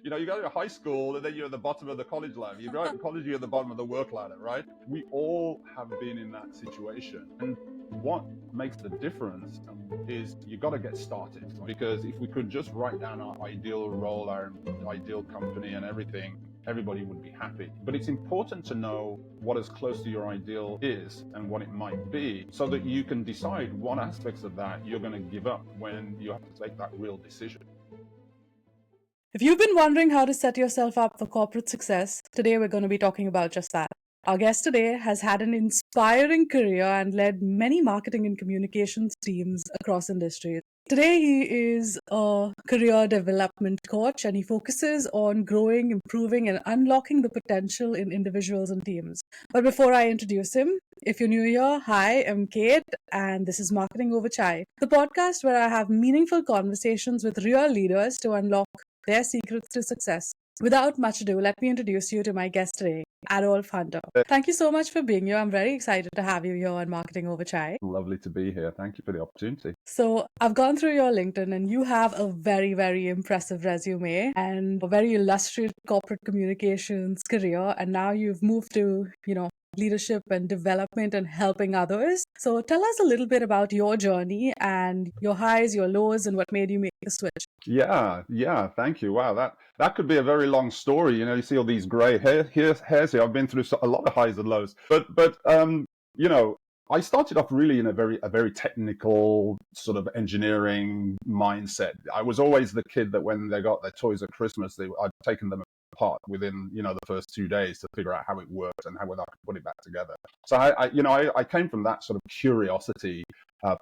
You go to high school and then you're at the bottom of the college ladder. You go to college, you're at the bottom of the work ladder, right? We all have been in that situation. And what makes the difference is you got to get started. Because if we could just write down our ideal role, our ideal company and everything, everybody would be happy. But it's important to know what as close to your ideal is and what it might be so that you can decide what aspects of that you're going to give up when you have to take that real decision. If you've been wondering how to set yourself up for corporate success, today we're going to be talking about just that. Our guest today has had an inspiring career and led many marketing and communications teams across industries. Today, he is a career development coach and he focuses on growing, improving, and unlocking the potential in individuals and teams. But before I introduce him, if you're new here, hi, I'm Kate, and this is Marketing Over Chai, the podcast where I have meaningful conversations with real leaders to unlock their secrets to success. Without much ado, let me introduce you to my guest today, Adolph Hunter. Thank you so much for being here. I'm very excited to have you here on Marketing Over Chai. Lovely to be here. Thank you for the opportunity. So I've gone through your LinkedIn and you have a very, very impressive resume and a very illustrious corporate communications career. And now you've moved to, leadership and development and helping others. So tell us a little bit about your journey and your highs, your lows, and what made you make the switch. Yeah. Thank you. Wow, that could be a very long story. You see all these gray hairs here. I've been through a lot of highs and lows. But I started off really in a very technical sort of engineering mindset. I was always the kid that when they got their toys at Christmas, I'd taken them apart within the first 2 days to figure out how it worked and how I could put it back together. So I came from that sort of curiosity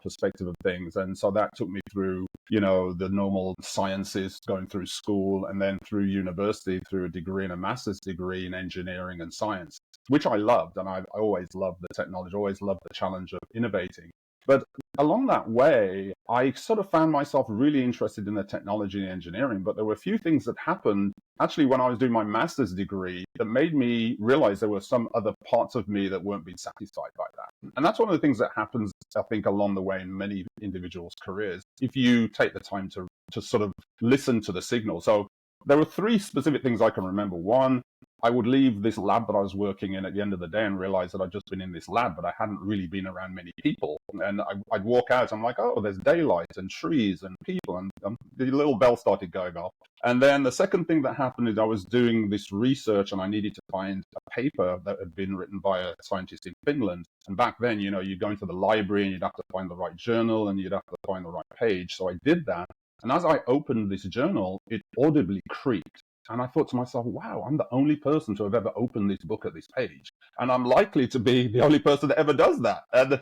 perspective of things, and so that took me through the normal sciences, going through school, and then through university through a degree and a master's degree in engineering and science, which I loved, and I always loved the technology, always loved the challenge of innovating. But along that way, I sort of found myself really interested in the technology and engineering, but there were a few things that happened actually when I was doing my master's degree that made me realize there were some other parts of me that weren't being satisfied by that. And that's one of the things that happens, I think, along the way in many individuals' careers, if you take the time to sort of listen to the signal. So there were 3 specific things I can remember. One, I would leave this lab that I was working in at the end of the day and realize that I'd just been in this lab, but I hadn't really been around many people. And I'd walk out, I'm like, oh, there's daylight and trees and people, and the little bell started going off. And then the second thing that happened is I was doing this research and I needed to find a paper that had been written by a scientist in Finland. And back then, you'd go into the library and you'd have to find the right journal and you'd have to find the right page. So I did that. And as I opened this journal, it audibly creaked. And I thought to myself, wow, I'm the only person to have ever opened this book at this page. And I'm likely to be the only person that ever does that. And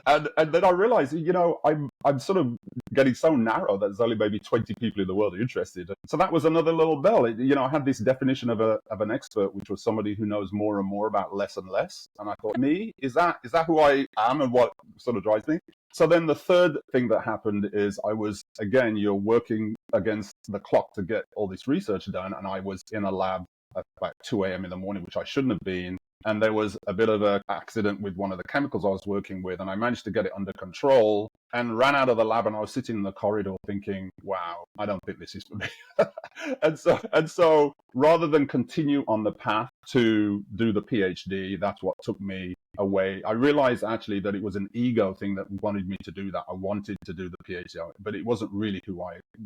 then I realized, I'm sort of getting so narrow that there's only maybe 20 people in the world who are interested. So that was another little bell. I had this definition of an expert, which was somebody who knows more and more about less and less. And I thought, me, is that who I am and what sort of drives me? So then the third thing that happened is I was, again, you're working against the clock to get all this research done. And I was in a lab at about 2 a.m. in the morning, which I shouldn't have been. And there was a bit of an accident with one of the chemicals I was working with. And I managed to get it under control and ran out of the lab. And I was sitting in the corridor thinking, wow, I don't think this is for me. and so rather than continue on the path to do the PhD, that's what took me away. I realized actually that it was an ego thing that wanted me to do that. I wanted to do the PhD, but it wasn't really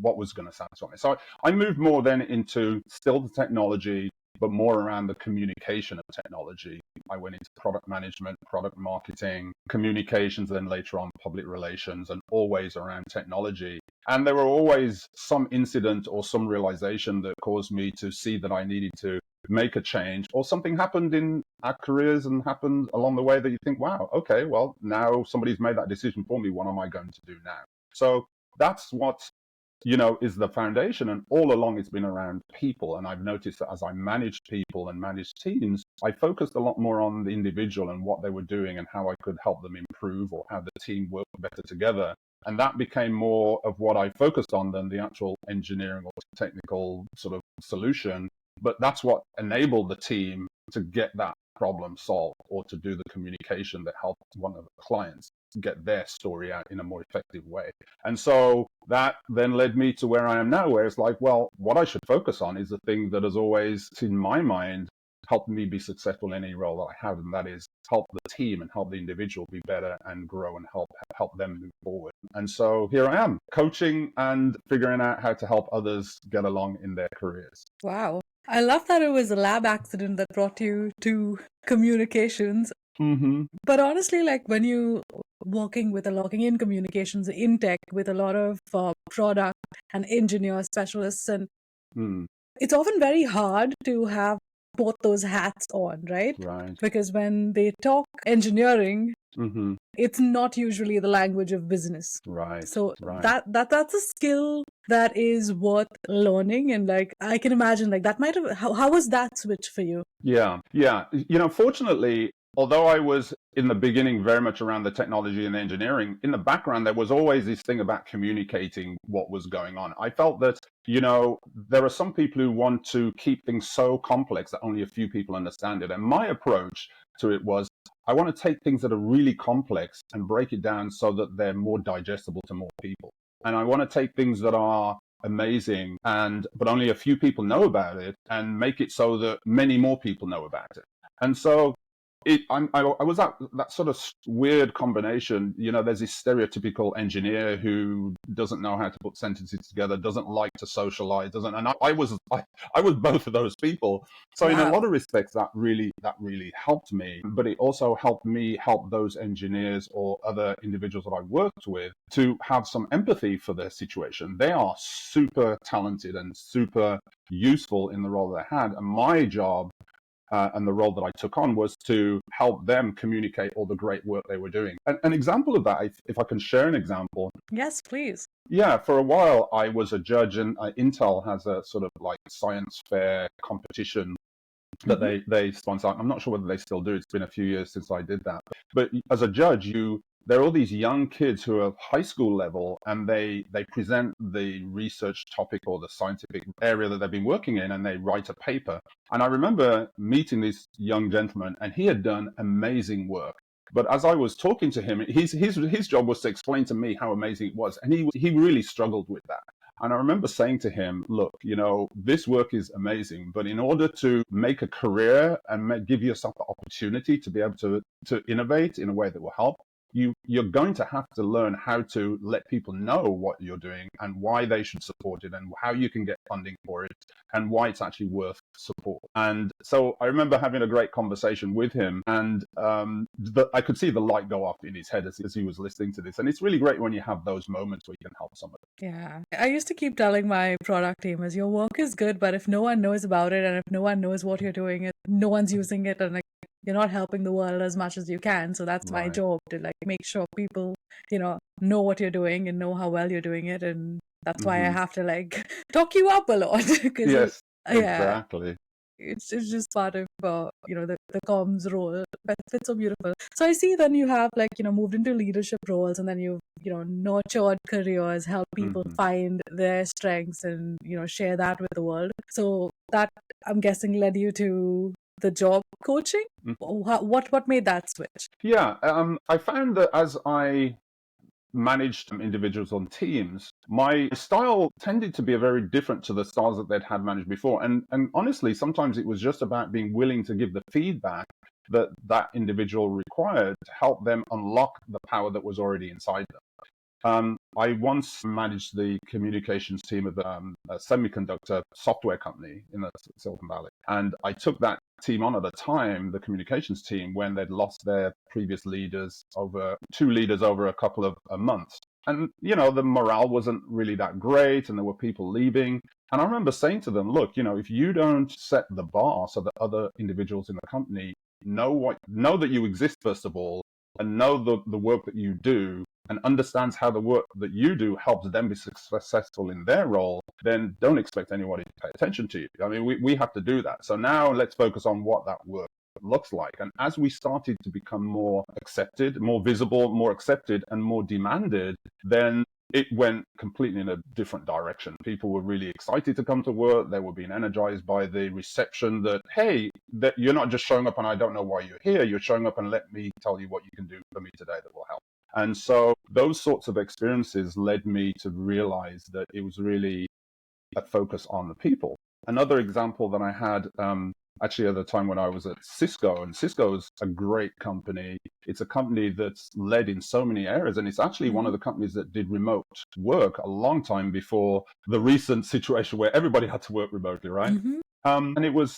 what was going to satisfy me. So I moved more then into still the technology, but more around the communication of technology. I went into product management, product marketing, communications, then later on public relations, and always around technology. And there were always some incident or some realization that caused me to see that I needed to make a change, or something happened in our careers and happened along the way that you think, wow, okay, well, now somebody's made that decision for me. What am I going to do now? So that's what is the foundation. And all along it's been around people. And I've noticed that as I managed people and managed teams, I focused a lot more on the individual and what they were doing and how I could help them improve or how the team worked better together. And that became more of what I focused on than the actual engineering or technical sort of solution. But that's what enabled the team to get that problem solved or to do the communication that helped one of the clients get their story out in a more effective way. And so that then led me to where I am now, where it's like, well, what I should focus on is the thing that has always, in my mind, helped me be successful in any role that I have, and that is help the team and help the individual be better and grow and help them move forward. And so here I am, coaching and figuring out how to help others get along in their careers. Wow. I love that it was a lab accident that brought you to communications. Mm-hmm. But honestly, like when you working in communications in tech with a lot of product and engineer specialists, and it's often very hard to have both those hats on, right? Right. Because when they talk engineering, Mm-hmm. it's not usually the language of business. Right. So Right. that's a skill that is worth learning. And like I can imagine like that might have how was that switch for you? Yeah. Yeah. Fortunately, although I was in the beginning very much around the technology and engineering, in the background, there was always this thing about communicating what was going on. I felt that, there are some people who want to keep things so complex that only a few people understand it. And my approach to it was, I want to take things that are really complex and break it down so that they're more digestible to more people. And I want to take things that are amazing but only a few people know about it and make it so that many more people know about it. And so I was that sort of weird combination. There's this stereotypical engineer who doesn't know how to put sentences together, doesn't like to socialize, and I was both of those people. So in a lot of respects, that really helped me. But it also helped me help those engineers or other individuals that I worked with to have some empathy for their situation. They are super talented and super useful in the role they had, and my job. And the role that I took on was to help them communicate all the great work they were doing. An example of that, if I can share an example. Yes, please. Yeah, for a while I was a judge, and Intel has a sort of like science fair competition that they sponsor. I'm not sure whether they still do. It's been a few years since I did that. But as a judge, there are all these young kids who are high school level, and they present the research topic or the scientific area that they've been working in, and they write a paper. And I remember meeting this young gentleman, and he had done amazing work. But as I was talking to him, his job was to explain to me how amazing it was, and he really struggled with that. And I remember saying to him, look, this work is amazing, but in order to make a career and give yourself the opportunity to be able to innovate in a way that will help, you're going to have to learn how to let people know what you're doing and why they should support it and how you can get funding for it and why it's actually worth support. And so I remember having a great conversation with him, and I could see the light go off in his head as he was listening to this. And it's really great when you have those moments where you can help somebody. Yeah. I used to keep telling my product team is your work is good, but if no one knows about it and if no one knows what you're doing, no one's using it, and you're not helping the world as much as you can. So that's my job, to like make sure people, know what you're doing and know how well you're doing it. And that's why I have to like talk you up a lot. Yes, yeah, exactly. it's just part of the comms role. But it's so beautiful. So I see then you have like moved into leadership roles, and then you've nurtured careers, help people find their strengths, and share that with the world. So that, I'm guessing, led you to the job coaching. What made that switch? Yeah, I found that as I managed individuals on teams, my style tended to be very different to the styles that they'd had managed before. And honestly, sometimes it was just about being willing to give the feedback that individual required to help them unlock the power that was already inside them. I once managed the communications team of a semiconductor software company in the Silicon Valley. And I took that team on at the time, the communications team, when they'd lost their previous two leaders over a couple of months. And, the morale wasn't really that great, and there were people leaving. And I remember saying to them, look, if you don't set the bar so that other individuals in the company know that you exist, first of all, and know the work that you do, and understands how the work that you do helps them be successful in their role, then don't expect anybody to pay attention to you. I mean, we have to do that. So now let's focus on what that work looks like. And as we started to become more accepted, more visible, more accepted, and more demanded, then it went completely in a different direction. People were really excited to come to work. They were being energized by the reception that, hey, that you're not just showing up and I don't know why you're here. You're showing up and let me tell you what you can do for me today that will help. And so those sorts of experiences led me to realize that it was really a focus on the people. Another example that I had, actually at the time when I was at Cisco, and Cisco is a great company. It's a company that's led in so many areas, and it's actually one of the companies that did remote work a long time before the recent situation where everybody had to work remotely, right? And it was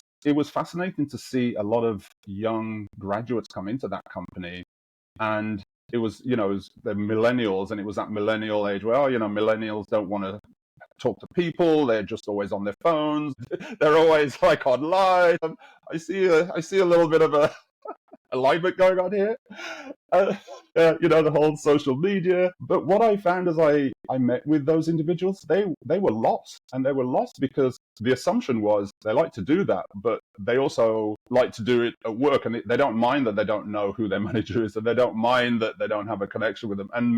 fascinating to see a lot of young graduates come into that company, and it was, it was the millennials, and it was that millennial age where, millennials don't want to talk to people. They're just always on their phones. They're always like online. I see a little bit of a alignment going on here. The whole social media. But what I found as I met with those individuals, they were lost, and they were lost because the assumption was they like to do that, but they also like to do it at work, and they don't mind that they don't know who their manager is, and they don't mind that they don't have a connection with them. And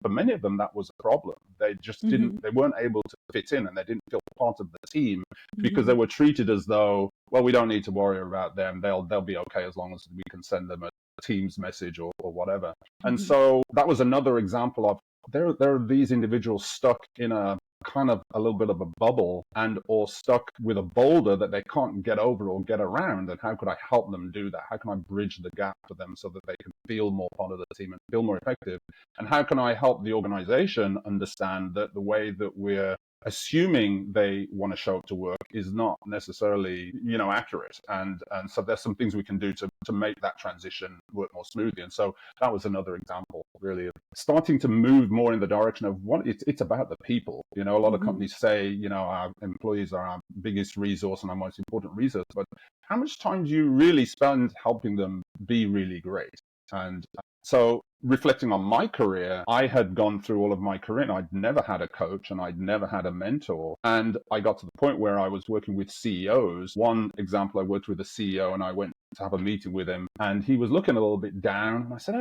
for many of them, that was a problem. They just they weren't able to fit in, and they didn't feel part of the team because they were treated as though, well, we don't need to worry about them. They'll be okay as long as we can send them a Teams message or whatever. And so that was another example of there are these individuals stuck in a kind of a little bit of a bubble and or stuck with a boulder that they can't get over or get around. And how could I help them do that? How can I bridge the gap for them so that they can feel more part of the team and feel more effective? And how can I help the organization understand that the way that we're assuming they want to show up to work is not necessarily, accurate. And so there's some things we can do to make that transition work more smoothly. And so that was another example, really, of starting to move more in the direction of what it's about the people. A lot of companies say, our employees are our biggest resource and our most important resource, but how much time do you really spend helping them be really great? And so reflecting on my career, I had gone through all of my career and I'd never had a coach and I'd never had a mentor. And I got to the point where I was working with CEOs. One example, I worked with a CEO and I went to have a meeting with him and he was looking a little bit down. And I said,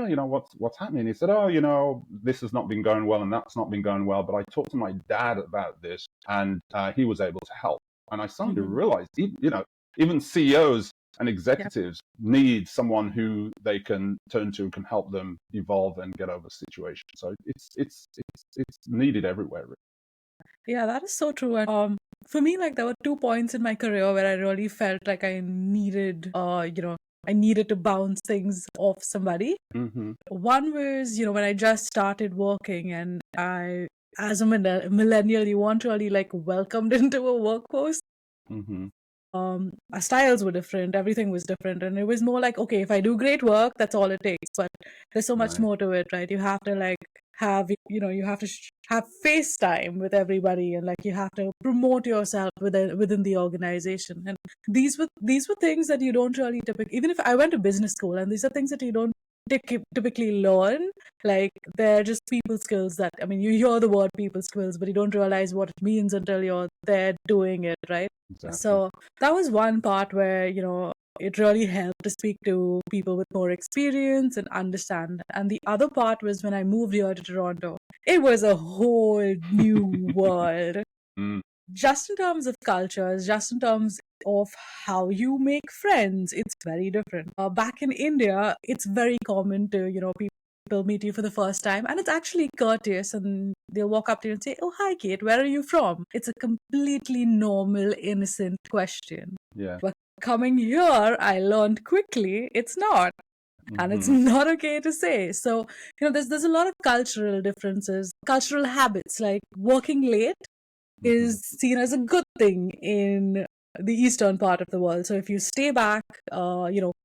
what's happening? He said, this has not been going well and that's not been going well. But I talked to my dad about this and he was able to help. And I started to realize, even CEOs and executives need someone who they can turn to, can help them evolve and get over situations. So it's needed everywhere. Really. Yeah, that is so true. And for me, like there were 2 points in my career where I really felt like I needed, I needed to bounce things off somebody. One was, when I just started working, and I, as a millennial, you weren't really like welcomed into a workforce. Our styles were different, everything was different, and it was more like, okay, if I do great work, that's all it takes. But there's so much more to it, right? You have to like have, you have to have FaceTime with everybody, and like you have to promote yourself within the organization. And these were things that you don't really typically, even if I went to business school, and these are things that you don't typically learn. Like they're just people skills that, you hear the word people skills, but you don't realize what it means until you're there doing it, right? Exactly. So that was one part where, it really helped to speak to people with more experience and understand. And the other part was when I moved here to Toronto, it was a whole new world. Just in terms of cultures, just in terms of how you make friends, it's very different. Back in India, it's very common to, people meet you for the first time, and it's actually courteous, and they'll walk up to you and say, "Oh, hi, Kate, where are you from?" It's a completely normal, innocent question. Yeah. But coming here, I learned quickly it's not. And it's not okay to say. So, there's a lot of cultural differences, cultural habits, like working late is seen as a good thing in the eastern part of the world. So if you stay back,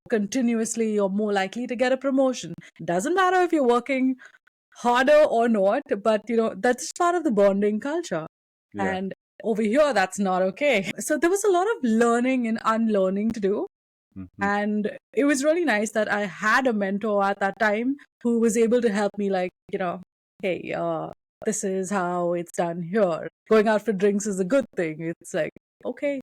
continuously, you're more likely to get a promotion. It doesn't matter if you're working harder or not, but that's part of the bonding culture. Yeah. And over here, that's not okay. So there was a lot of learning and unlearning to do. And it was really nice that I had a mentor at that time who was able to help me, like, hey, this is how it's done here. Going out for drinks is a good thing. It's like, okay.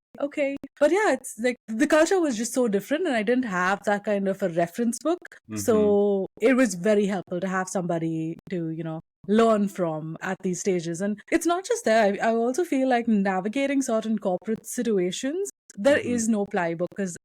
But yeah, it's like the culture was just so different, and I didn't have that kind of a reference book. So it was very helpful to have somebody to, learn from at these stages. And it's not just there. I also feel like navigating certain corporate situations, there Hmm. is no playbook because,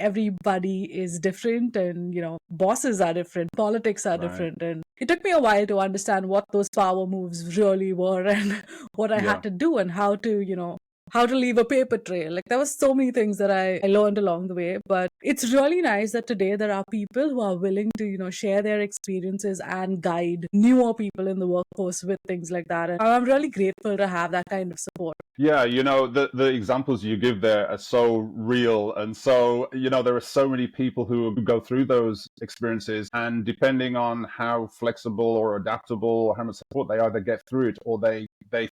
everybody is different and, bosses are different, politics are Right. different. And it took me a while to understand what those power moves really were and what I had Yeah. to do and how to leave a paper trail. Like there was so many things that I learned along the way. But it's really nice that today there are people who are willing to, share their experiences and guide newer people in the workforce with things like that. And I'm really grateful to have that kind of support. Yeah, the examples you give there are so real. And so, there are so many people who go through those experiences, and depending on how flexible or adaptable or how much support they either get through it or they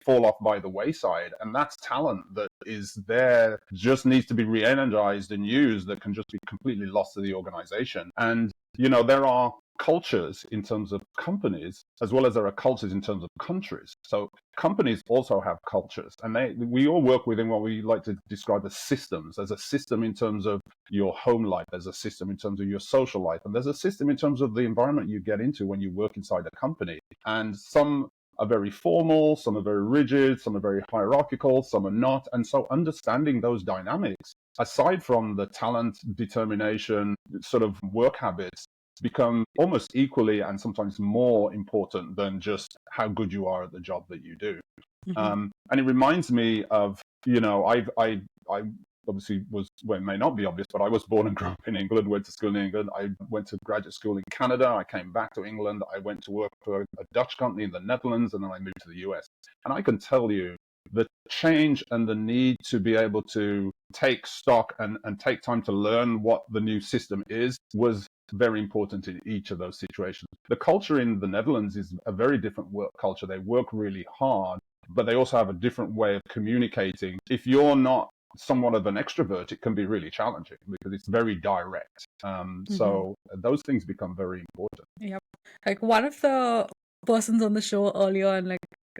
fall off by the wayside. And that's talent that is there, just needs to be re-energized and used, that can just be completely lost to the organization. And, there are cultures in terms of companies as well as there are cultures in terms of countries. So companies also have cultures, and we all work within what we like to describe as systems. There's a system in terms of your home life, there's a system in terms of your social life, and there's a system in terms of the environment you get into when you work inside a company. And some are very formal, some are very rigid, some are very hierarchical, some are not. And so understanding those dynamics, aside from the talent, determination, sort of work habits, become almost equally and sometimes more important than just how good you are at the job that you do. Hmm. And it reminds me of, I obviously well, it may not be obvious, but I was born and grew up in England, went to school in England. I went to graduate school in Canada. I came back to England. I went to work for a Dutch company in the Netherlands, and then I moved to the US. And I can tell you the change and the need to be able to take stock and take time to learn what the new system is was very important in each of those situations. The culture in the Netherlands is a very different work culture. They work really hard, but they also have a different way of communicating. If you're not somewhat of an extrovert, it can be really challenging because it's very direct. Hmm. So those things become very important. Yep. Like one of the persons on the show earlier, and like,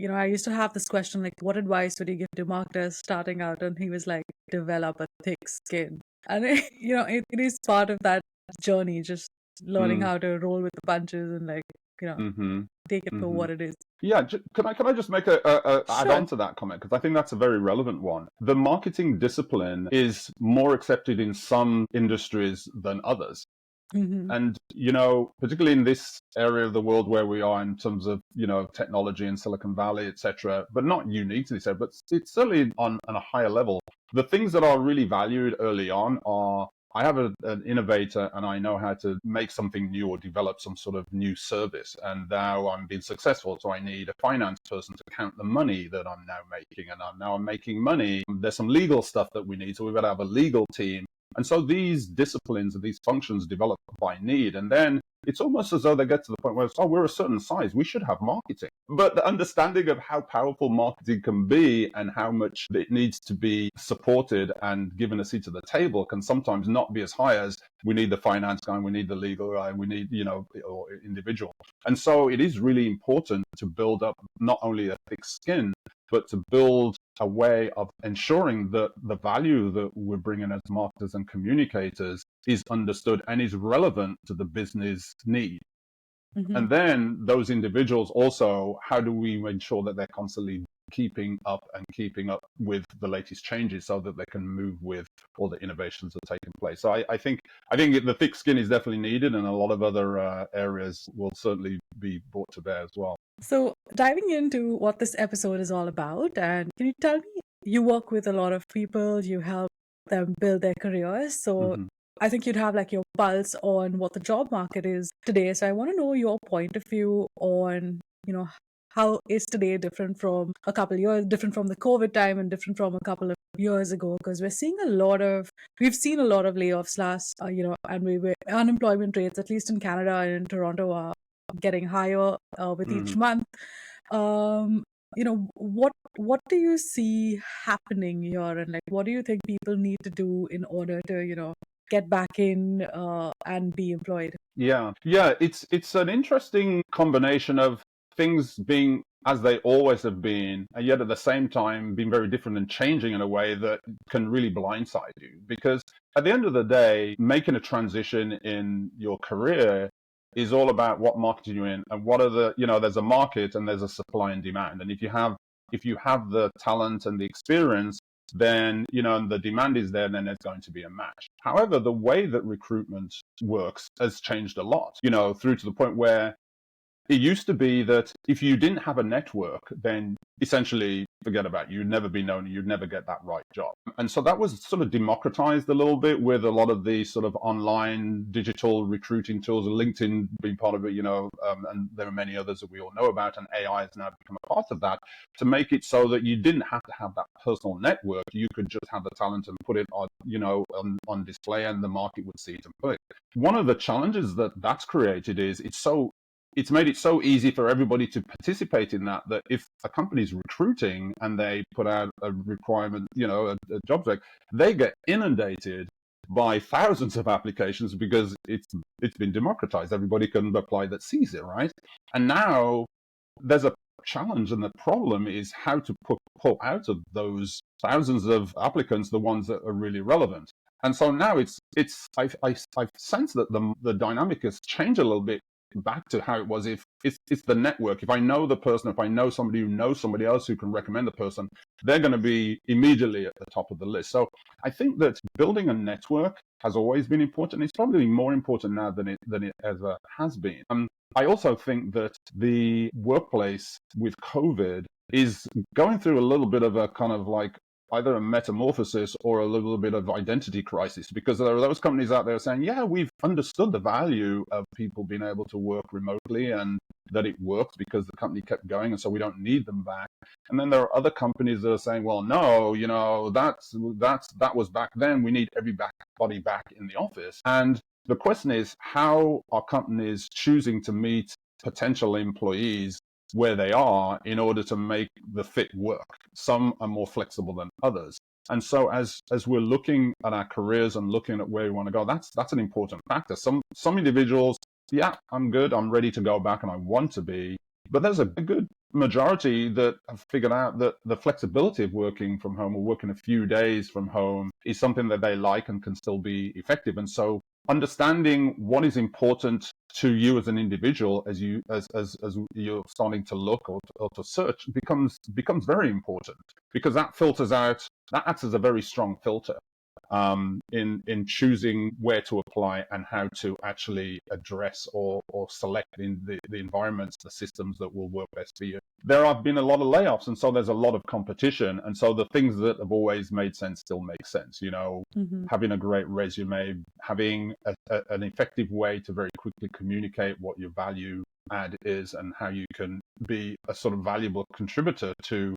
I used to have this question, like, what advice would you give to marketers starting out? And he was like, develop a thick skin. And, it is part of that journey, just learning Mm, how to roll with the punches and like, you know, hmm. take it for Hmm. what it is. Yeah, can I just make add Sure. on to that comment, because I think that's a very relevant one. The marketing discipline is more accepted in some industries than others. Hmm. And, particularly in this area of the world where we are in terms of, technology and Silicon Valley, etc., but not unique to this area, but it's certainly on a higher level. The things that are really valued early on are, I have an innovator and I know how to make something new or develop some sort of new service. And now I'm being successful. So I need a finance person to count the money that I'm now making. And I'm making money. There's some legal stuff that we need. So we've got to have a legal team. And so these disciplines and these functions develop by need. And then it's almost as though they get to the point where it's, oh, we're a certain size, we should have marketing. But the understanding of how powerful marketing can be and how much it needs to be supported and given a seat at the table can sometimes not be as high as we need the finance guy, we need the legal guy, we need, or individual. And so it is really important to build up not only a thick skin, but to build a way of ensuring that the value that we're bringing as marketers and communicators is understood and is relevant to the business need. Hmm. And then those individuals also, how do we ensure that they're constantly keeping up with the latest changes so that they can move with all the innovations that are taking place. So I think the thick skin is definitely needed, and a lot of other areas will certainly be brought to bear as well. So, diving into what this episode is all about, and can you tell me, you work with a lot of people, you help them build their careers. So, Hmm. I think you'd have like your pulse on what the job market is today. So, I want to know your point of view on, how is today different from a couple of years, different from the COVID time, and different from a couple of years ago? Because we've seen a lot of layoffs last, and unemployment rates, at least in Canada and in Toronto, are getting higher with each Hmm. month. Um, what do you see happening here, and like, what do you think people need to do in order to, get back in and be employed? Yeah. It's an interesting combination of things being as they always have been, and yet at the same time being very different and changing in a way that can really blindside you. Because at the end of the day, making a transition in your career is all about what market you're in and what are the, there's a market and there's a supply and demand. And if you have the talent and the experience, then, and the demand is there, then there's going to be a match. However, the way that recruitment works has changed a lot, through to the point where it used to be that if you didn't have a network, then essentially forget about it. You'd never be known. You'd never get that right job. And so that was sort of democratized a little bit with a lot of the sort of online digital recruiting tools, LinkedIn being part of it, and there are many others that we all know about. And AI has now become a part of that to make it so that you didn't have to have that personal network. You could just have the talent and put it on display, and the market would see it and put it. One of the challenges that's created is it's made it so easy for everybody to participate in that if a company's recruiting and they put out a requirement, a job spec, they get inundated by thousands of applications because it's been democratized. Everybody can apply that sees it, right? And now there's a challenge, and the problem is how to pull out of those thousands of applicants the ones that are really relevant. And so now I've sensed that the dynamic has changed a little bit back to how it was. If it's the network, if I know the person, if I know somebody who knows somebody else who can recommend the person, they're going to be immediately at the top of the list. So I think that building a network has always been important. It's probably more important now than it ever has been. I also think that the workplace with COVID is going through a little bit of a kind of like either a metamorphosis or a little bit of identity crisis, because there are those companies out there saying, yeah, we've understood the value of people being able to work remotely and that it works because the company kept going, and so we don't need them back. And then there are other companies that are saying, well, no, that was back then. We need everybody back in the office. And the question is, how are companies choosing to meet potential employees where they are in order to make the fit work? Some are more flexible than others. And so as we're looking at our careers and looking at where we want to go, that's an important factor. Some individuals, yeah, I'm good, I'm ready to go back and I want to be. But there's a good majority that have figured out that the flexibility of working from home or working a few days from home is something that they like and can still be effective. And so understanding what is important to you as an individual as you're starting to look or to search becomes very important, because that acts as a very strong filter in choosing where to apply and how to actually address or select in the environments, the systems that will work best for you. There have been a lot of layoffs, and so there's a lot of competition, and so the things that have always made sense still make sense. Having a great resume, having an effective way to very quickly communicate what your value add is and how you can be a sort of valuable contributor to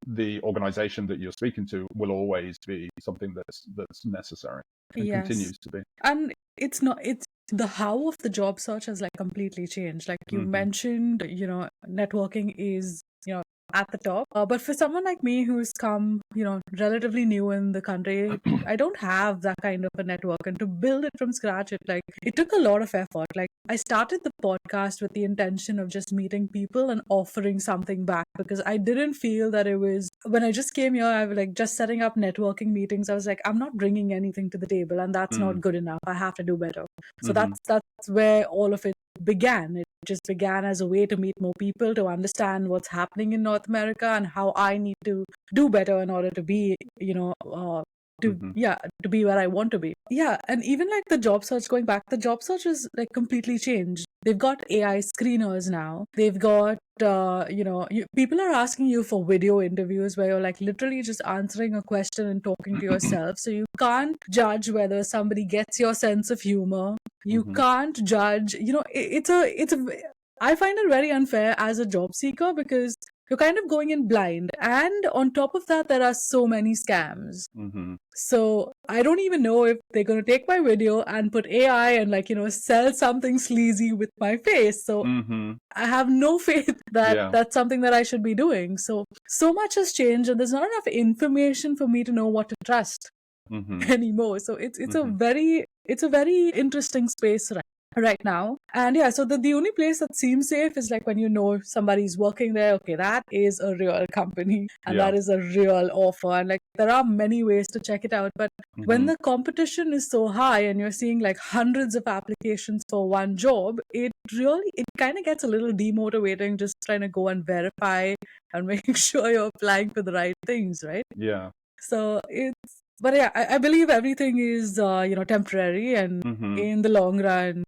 the organization that you're speaking to will always be something that's necessary and Yes. continues to be. And it's the how of the job search has like completely changed. Like you mentioned, networking is, at the top. But for someone like me who's come, relatively new in the country, I don't have that kind of a network. And to build it from scratch, it took a lot of effort. Like I started the podcast with the intention of just meeting people and offering something back, because I didn't feel that it was, when I just came here, I was like just setting up networking meetings. I was like, I'm not bringing anything to the table, and that's not good enough. I have to do better. So that's where all of it began. It just began as a way to meet more people, to understand what's happening in North America and how I need to do better in order to be, to be where I want to be. Yeah. And even like the job search, going back, the job search is like completely changed. They've got AI screeners now. They've got, people are asking you for video interviews where you're like literally just answering a question and talking to yourself. So you can't judge whether somebody gets your sense of humor. You can't judge, I find it very unfair as a job seeker, because you're kind of going in blind. And on top of that, there are so many scams. So I don't even know if they're going to take my video and put AI and sell something sleazy with my face. So I have no faith that that's something that I should be doing. So much has changed, and there's not enough information for me to know what to trust anymore. So it's a very interesting space, right? right now. And yeah, so the only place that seems safe is like when you know somebody's working there. Okay, that is a real company and Yeah. that is a real offer. And like there are many ways to check it out. But when Hmm. the competition is so high and you're seeing like hundreds of applications for one job, it kind of gets a little demotivating just trying to go and verify and making sure you're applying for the right things, right? Yeah. So but yeah, I believe everything is, temporary, and Hmm. in the long run,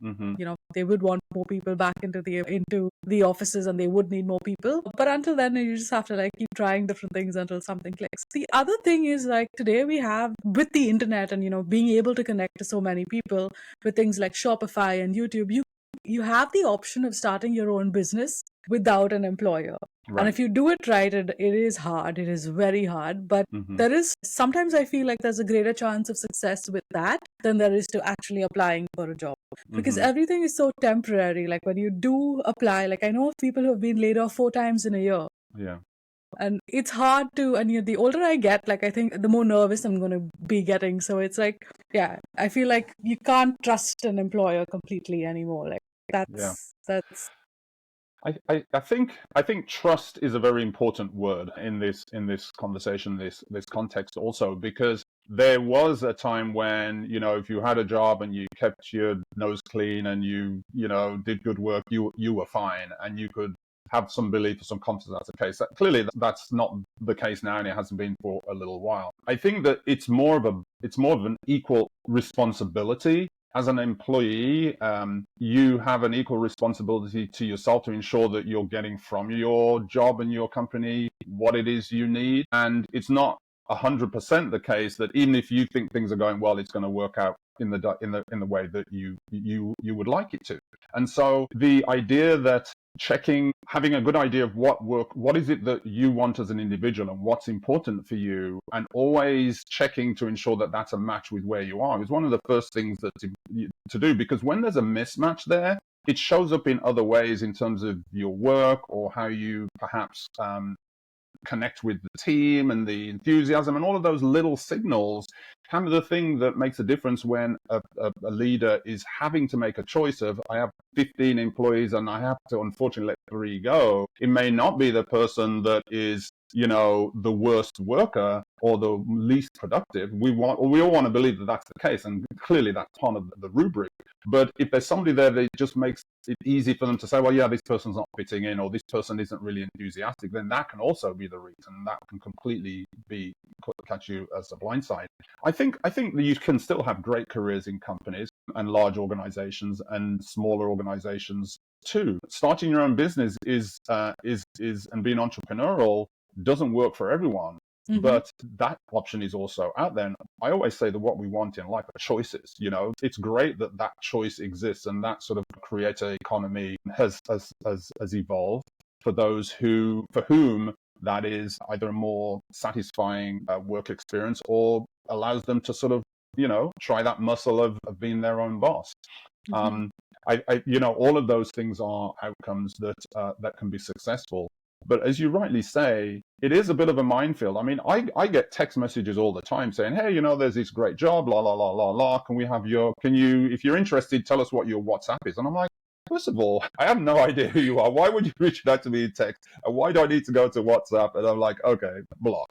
Hmm. they would want more people back into the offices, and they would need more people. But until then, you just have to like keep trying different things until something clicks. The other thing is like today we have, with the internet and being able to connect to so many people with things like Shopify and YouTube, you have the option of starting your own business without an employer. And Right. if you do it right, it is hard. It is very hard. But Hmm. there is sometimes I feel like there's a greater chance of success with that than there is to actually applying for a job, because Hmm. everything is so temporary. Like when you do apply, like I know of people who have been laid off 4 times in a year, Yeah. and it's hard to. And the older I get, like I think the more nervous I'm going to be getting. So it's like, yeah, I feel like you can't trust an employer completely anymore. Like Yeah. that's. I think trust is a very important word in this conversation, this context also, because there was a time when, if you had a job and you kept your nose clean and you did good work, you were fine and you could have some belief or some confidence that's the case. Clearly that's not the case now, and it hasn't been for a little while. I think that it's more of an equal responsibility as an employee. You have an equal responsibility to yourself to ensure that you're getting from your job and your company what it is you need. And it's not 100% the case that even if you think things are going well, it's going to work out in the way that you would like it to. And so the idea that having a good idea of what is it that you want as an individual and what's important for you, and always checking to ensure that that's a match with where you are, is one of the first things to do. Because when there's a mismatch there, it shows up in other ways in terms of your work or how you perhaps connect with the team and the enthusiasm and all of those little signals. Kind of the thing that makes a difference when a leader is having to make a choice of, I have 15 employees and I have to unfortunately let 3 go. It may not be the person that is the worst worker or the least productive. We all want to believe that that's the case, and clearly that's part of the rubric. But if there's somebody there that just makes it easy for them to say, well, yeah, this person's not fitting in, or this person isn't really enthusiastic, then that can also be the reason. That can completely catch you as a blindside. I think that you can still have great careers in companies and large organizations and smaller organizations too. Starting your own business is and being entrepreneurial doesn't work for everyone. Mm-hmm. But that option is also out there. And I always say that what we want in life are choices. It's great that that choice exists, and that sort of creator economy has evolved for those for whom that is either a more satisfying work experience, or allows them to sort of try that muscle of being their own boss. Mm-hmm. Um, all of those things are outcomes that can be successful. But as you rightly say, it is a bit of a minefield. I mean, I get text messages all the time saying, hey, there's this great job, la, la, la, la, la. If you're interested, tell us what your WhatsApp is. And I'm like, first of all, I have no idea who you are. Why would you reach out to me in text? And why do I need to go to WhatsApp? And I'm like, okay, block.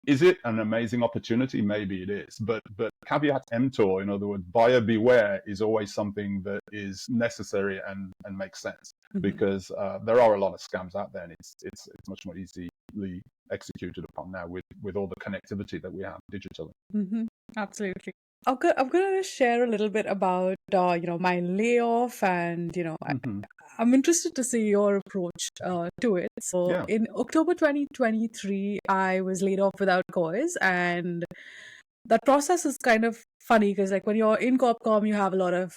Is it an amazing opportunity? Maybe it is, but caveat emptor, in other words, buyer beware, is always something that is necessary and makes sense, Mm-hmm. because there are a lot of scams out there, and it's much more easily executed upon now with all the connectivity that we have digitally. Mm-hmm. Absolutely. I'm gonna share a little bit about my layoff, and Hmm. I'm interested to see your approach to it. So Yeah. in October 2023, I was laid off without cause, and that process is kind of funny because like when you're in Corpcom, you have a lot of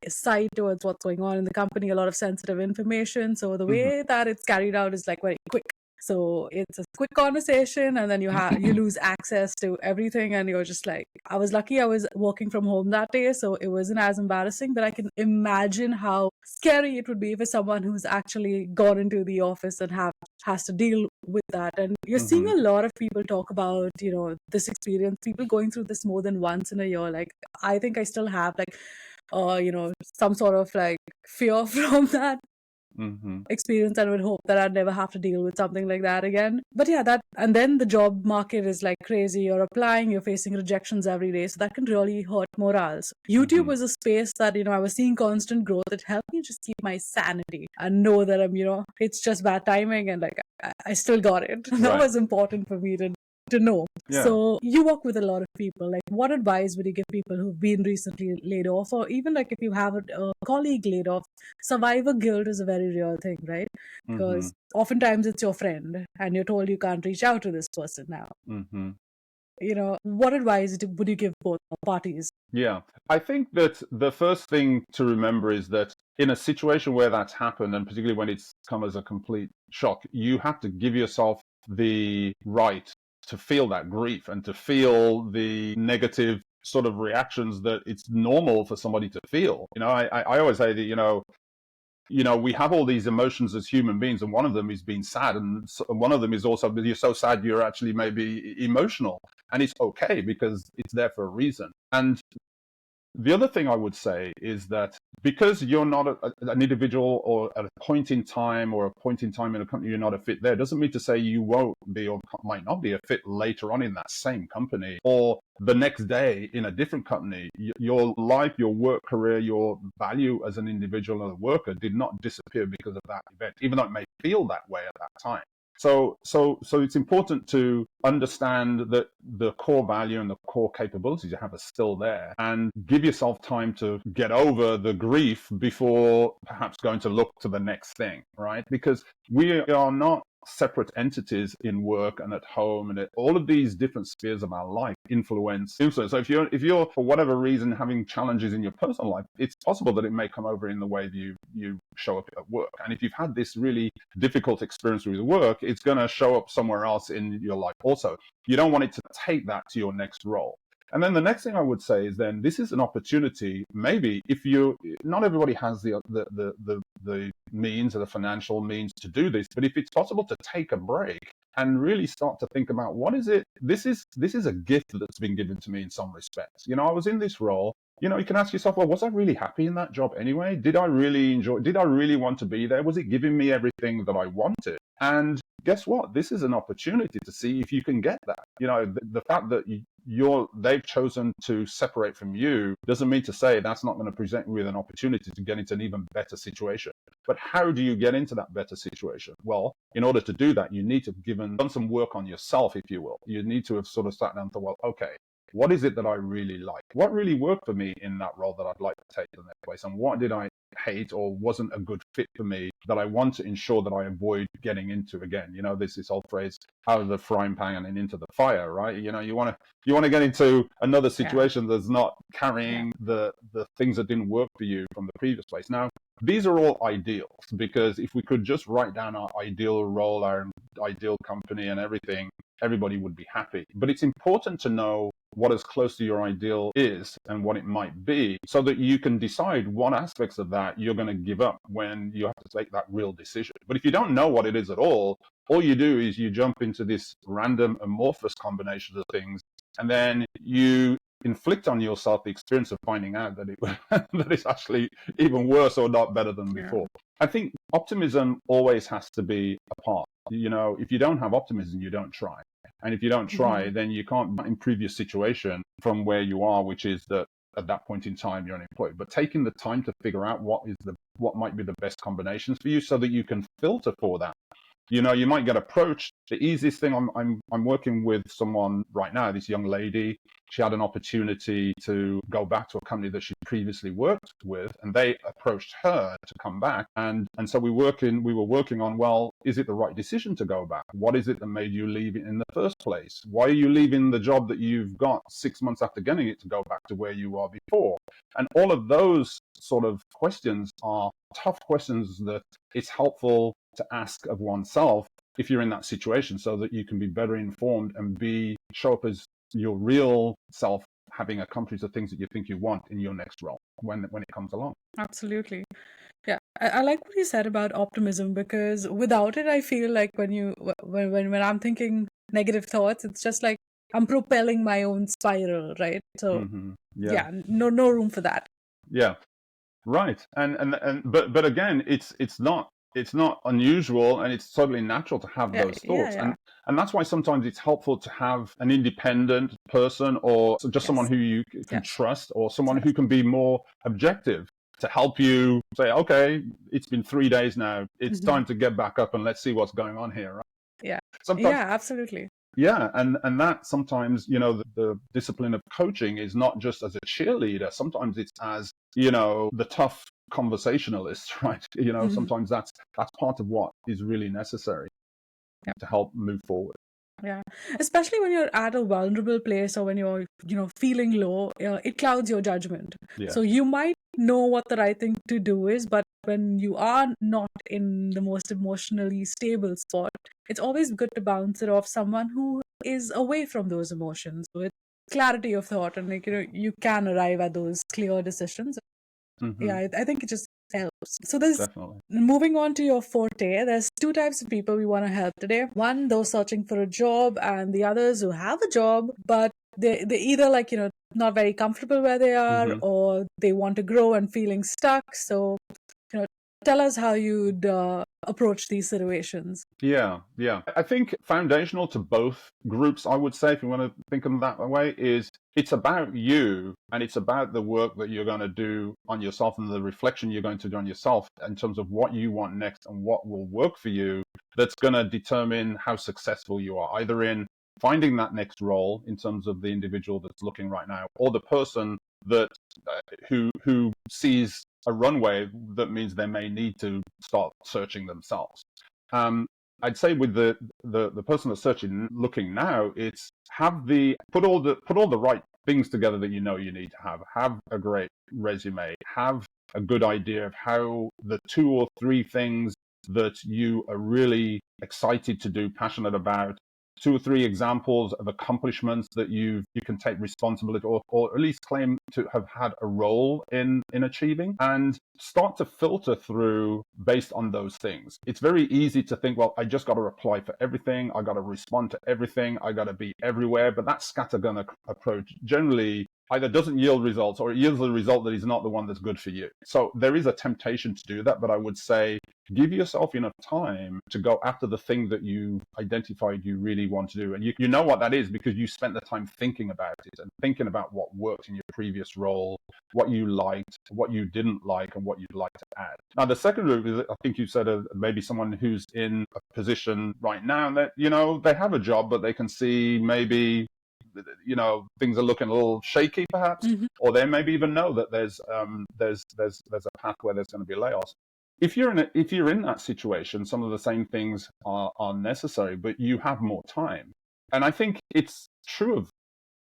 sight towards what's going on in the company, a lot of sensitive information. So the Hmm. way that it's carried out is like very quick. So it's a quick conversation, and then you lose access to everything, and you're just like, I was lucky I was working from home that day, so it wasn't as embarrassing. But I can imagine how scary it would be for someone who's actually gone into the office and has to deal with that. And you're seeing Hmm. a lot of people talk about, this experience, people going through this more than once in a year. Like, I think I still have like, some sort of like fear from that Hmm. experience, and would hope that I'd never have to deal with something like that again. But yeah, and then the job market is like crazy. You're applying, you're facing rejections every day. So that can really hurt morale. So YouTube Hmm. was a space that, I was seeing constant growth. It helped me just keep my sanity and know that it's just bad timing, and like I still got it. That Right. was important for me to know. Yeah. So you work with a lot of people. Like, what advice would you give people who've been recently laid off, or even like if you have a colleague laid off? Survivor guilt is a very real thing, right? Hmm. Because oftentimes it's your friend, and you're told you can't reach out to this person now. Hmm. What advice would you give both parties? Yeah. I think that the first thing to remember is that in a situation where that's happened, and particularly when it's come as a complete shock, you have to give yourself the right to feel that grief and to feel the negative sort of reactions that it's normal for somebody to feel. I always say that, we have all these emotions as human beings, and one of them is being sad, and one of them is also that you're so sad you're actually maybe emotional, and it's okay because it's there for a reason. And the other thing I would say is that because you're not an individual, or at a point in time, or a point in time in a company, you're not a fit there, doesn't mean to say you won't be or might not be a fit later on in that same company, or the next day in a different company. Your life, your work career, your value as an individual and a worker did not disappear because of that event, even though it may feel that way at that time. So it's important to understand that the core value and the core capabilities you have are still there, and give yourself time to get over the grief before perhaps going to look to the next thing, right? Because we are not separate entities in work and at home, and all of these different spheres of our life influence. So if you're for whatever reason having challenges in your personal life, it's possible that it may come over in the way that you show up at work. And if you've had this really difficult experience with work, it's going to show up somewhere else in your life also. You don't want it to take that to your next role. And then the next thing I would say is, then this is an opportunity. Maybe if not everybody has the means or the financial means to do this, but if it's possible to take a break and really start to think about what is it. This is a gift that's been given to me in some respects. I was in this role. You can ask yourself, well, was I really happy in that job anyway? Did I really enjoy? Did I really want to be there? Was it giving me everything that I wanted? And guess what? This is an opportunity to see if you can get that. The fact that they've chosen to separate from you doesn't mean to say that's not going to present you with an opportunity to get into an even better situation. But how do you get into that better situation? Well, in order to do that, you need to have done some work on yourself, if you will. You need to have sort of sat down and thought, well, okay, what is it that I really like? What really worked for me in that role that I'd like to take to the next place? And what did I hate or wasn't a good fit for me that I want to ensure that I avoid getting into again? This old phrase, out of the frying pan and into the fire, right? You want to get into another situation that's not carrying the things that didn't work for you from the previous place. Now, these are all ideals, because if we could just write down our ideal role, our ideal company and everything, everybody would be happy. But it's important to know what as close to your ideal is and what it might be, so that you can decide what aspects of that you're going to give up when you have to make that real decision. But if you don't know what it is at all you do is you jump into this random amorphous combination of things, and then you inflict on yourself the experience of finding out that that it's actually even worse or not better than before. I think optimism always has to be a part. If you don't have optimism, you don't try. And if you don't try, then you can't improve your situation from where you are, which is that at that point in time you're unemployed. But taking the time to figure out what might be the best combinations for you, so that you can filter for that. You might get approached. The easiest thing, I'm working with someone right now, this young lady. She had an opportunity to go back to a company that she previously worked with, and they approached her to come back. And so we were working on, well, is it the right decision to go back? What is it that made you leave it in the first place? Why are you leaving the job that you've got 6 months after getting it to go back to where you were before? And all of those sort of questions are tough questions that it's helpful to ask of oneself if you're in that situation, so that you can be better informed and show up as your real self, having accomplished the things that you think you want in your next role when it comes along. Absolutely. Yeah, I like what you said about optimism, because without it, I feel like when I'm thinking negative thoughts, it's just like I'm propelling my own spiral, right? So Yeah, yeah, no room for that. yeah. Right. But again, it's not unusual, and it's totally natural to have Yeah, those yeah, thoughts. yeah. And that's why sometimes it's helpful to have an independent person, or just someone Yes, who you can yes, trust, or someone yes. who can be more objective to help you say, okay, it's been 3 days now. It's time to get back up and let's see what's going on here. Right? Yeah, Sometimes, yeah, absolutely. yeah, and that sometimes, the discipline of coaching is not just as a cheerleader. Sometimes it's as, the tough conversationalist, right? Sometimes that's part of what is really necessary Yeah. to help move forward. Yeah, especially when you're at a vulnerable place, or when you're, feeling low, it clouds your judgment. Yeah. So you might know what the right thing to do is, but when you are not in the most emotionally stable spot, it's always good to bounce it off someone who is away from those emotions with clarity of thought, and like, you can arrive at those clear decisions. Yeah, Hmm. I think it just helps. So there's Definitely. moving on to your forte, there's two types of people we want to help today. One, those searching for a job, and the others who have a job, but they either, like, not very comfortable where they are, Hmm. or they want to grow and feeling stuck. So, tell us how you'd approach these situations. Yeah, yeah. I think foundational to both groups, I would say, if you want to think of them that way, is it's about you, and it's about the work that you're going to do on yourself, and the reflection you're going to do on yourself in terms of what you want next and what will work for you. That's going to determine how successful you are, either in finding that next role in terms of the individual that's looking right now, or the person that who sees a runway that means they may need to start searching themselves. I'd say with the person that's searching, looking now, it's put all the right things together that you need to have a great resume, have a good idea of how the 2 or 3 things that you are really excited to do, passionate about, 2 or 3 examples of accomplishments that you can take responsibility, or at least claim to have had a role in achieving, and start to filter through based on those things. It's very easy to think, well, I just got to apply for everything, I got to respond to everything, I got to be everywhere. But that scattergun approach generally either doesn't yield results, or it yields a result that is not the one that's good for you. So there is a temptation to do that, but I would say give yourself enough time to go after the thing that you identified you really want to do. And you know what that is, because you spent the time thinking about it, and thinking about what worked in your previous role, what you liked, what you didn't like, and what you'd like to add. Now, the second route is, I think you said, maybe someone who's in a position right now that, they have a job, but they can see maybe, things are looking a little shaky, perhaps, or they maybe even know that there's a path where there's going to be layoffs. If you're in that situation, some of the same things are necessary, but you have more time. And I think it's true of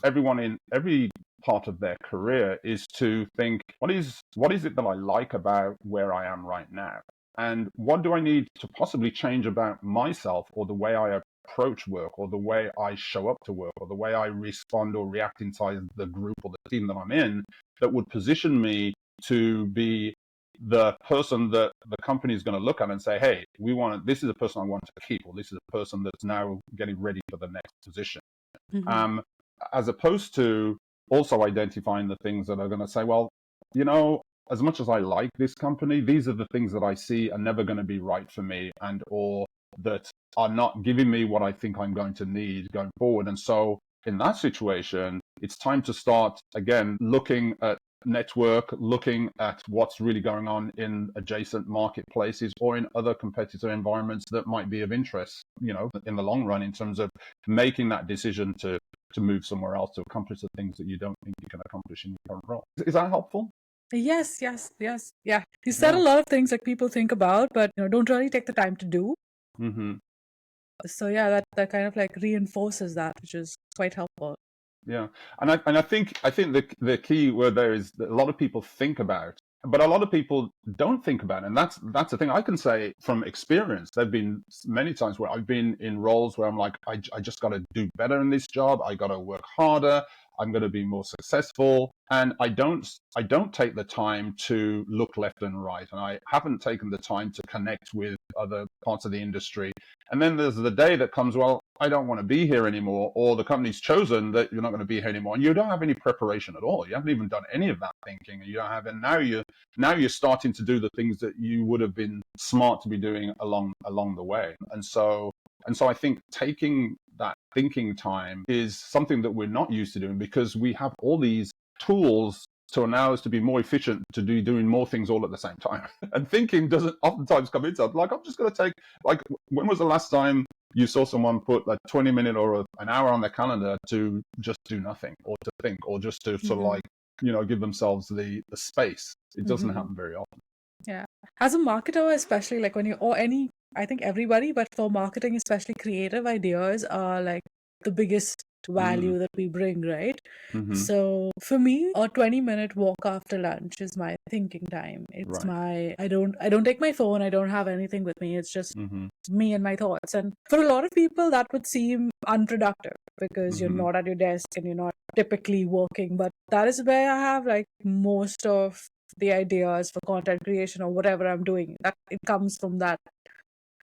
everyone in every part of their career, is to think, what is it that I like about where I am right now? And what do I need to possibly change about myself, or the way I approach work, or the way I show up to work, or the way I respond or react inside the group or the team that I'm in, that would position me to be the person that the company is going to look at and say, hey, this is a person I want to keep, or this is a person that's now getting ready for the next position. As opposed to also identifying the things that are going to say, well, as much as I like this company, these are the things that I see are never going to be right for me, and or that are not giving me what I think I'm going to need going forward. And so in that situation, it's time to start again looking at network, looking at what's really going on in adjacent marketplaces, or in other competitor environments that might be of interest, in the long run, in terms of making that decision to move somewhere else to accomplish the things that you don't think you can accomplish in your current role. Is that helpful? Yes, yes, yes. Yeah. You said a Yeah. lot of things like people think about, but don't really take the time to do. Hmm. So yeah, that kind of like reinforces that, which is quite helpful. Yeah, and I think the key word there is that a lot of people think about but a lot of people don't think about it. And that's the thing. I can say from experience, there've been many times where I've been in roles where I'm like, I just got to do better in this job. I got to work harder. I'm going to be more successful. And I don't take the time to look left and right. And I haven't taken the time to connect with other parts of the industry. And then there's the day that comes, well, I don't want to be here anymore, or the company's chosen that you're not going to be here anymore. And you don't have any preparation at all. You haven't even done any of that thinking. And you don't have, and now you're starting to do the things that you would have been smart to be doing along the way. And so I think taking that thinking time is something that we're not used to doing, because we have all these tools to allow us to be more efficient, to doing more things all at the same time. And thinking doesn't oftentimes come into it. Like, I'm just going to take, like, when was the last time you saw someone put a 20-minute or an hour on their calendar to just do nothing, or to think, or just to sort of like, give themselves the space? It doesn't happen very often. Yeah. As a marketer, especially like when you, or any, I think everybody, but for marketing, especially, creative ideas are like the biggest value that we bring, right? So for me, a 20-minute walk after lunch is my thinking time. It's Right. I don't take my phone, I don't have anything with me. It's just me and my thoughts. And for a lot of people that would seem unproductive, because you're not at your desk and you're not typically working. But that is where I have like most of the ideas for content creation or whatever I'm doing. That it comes from that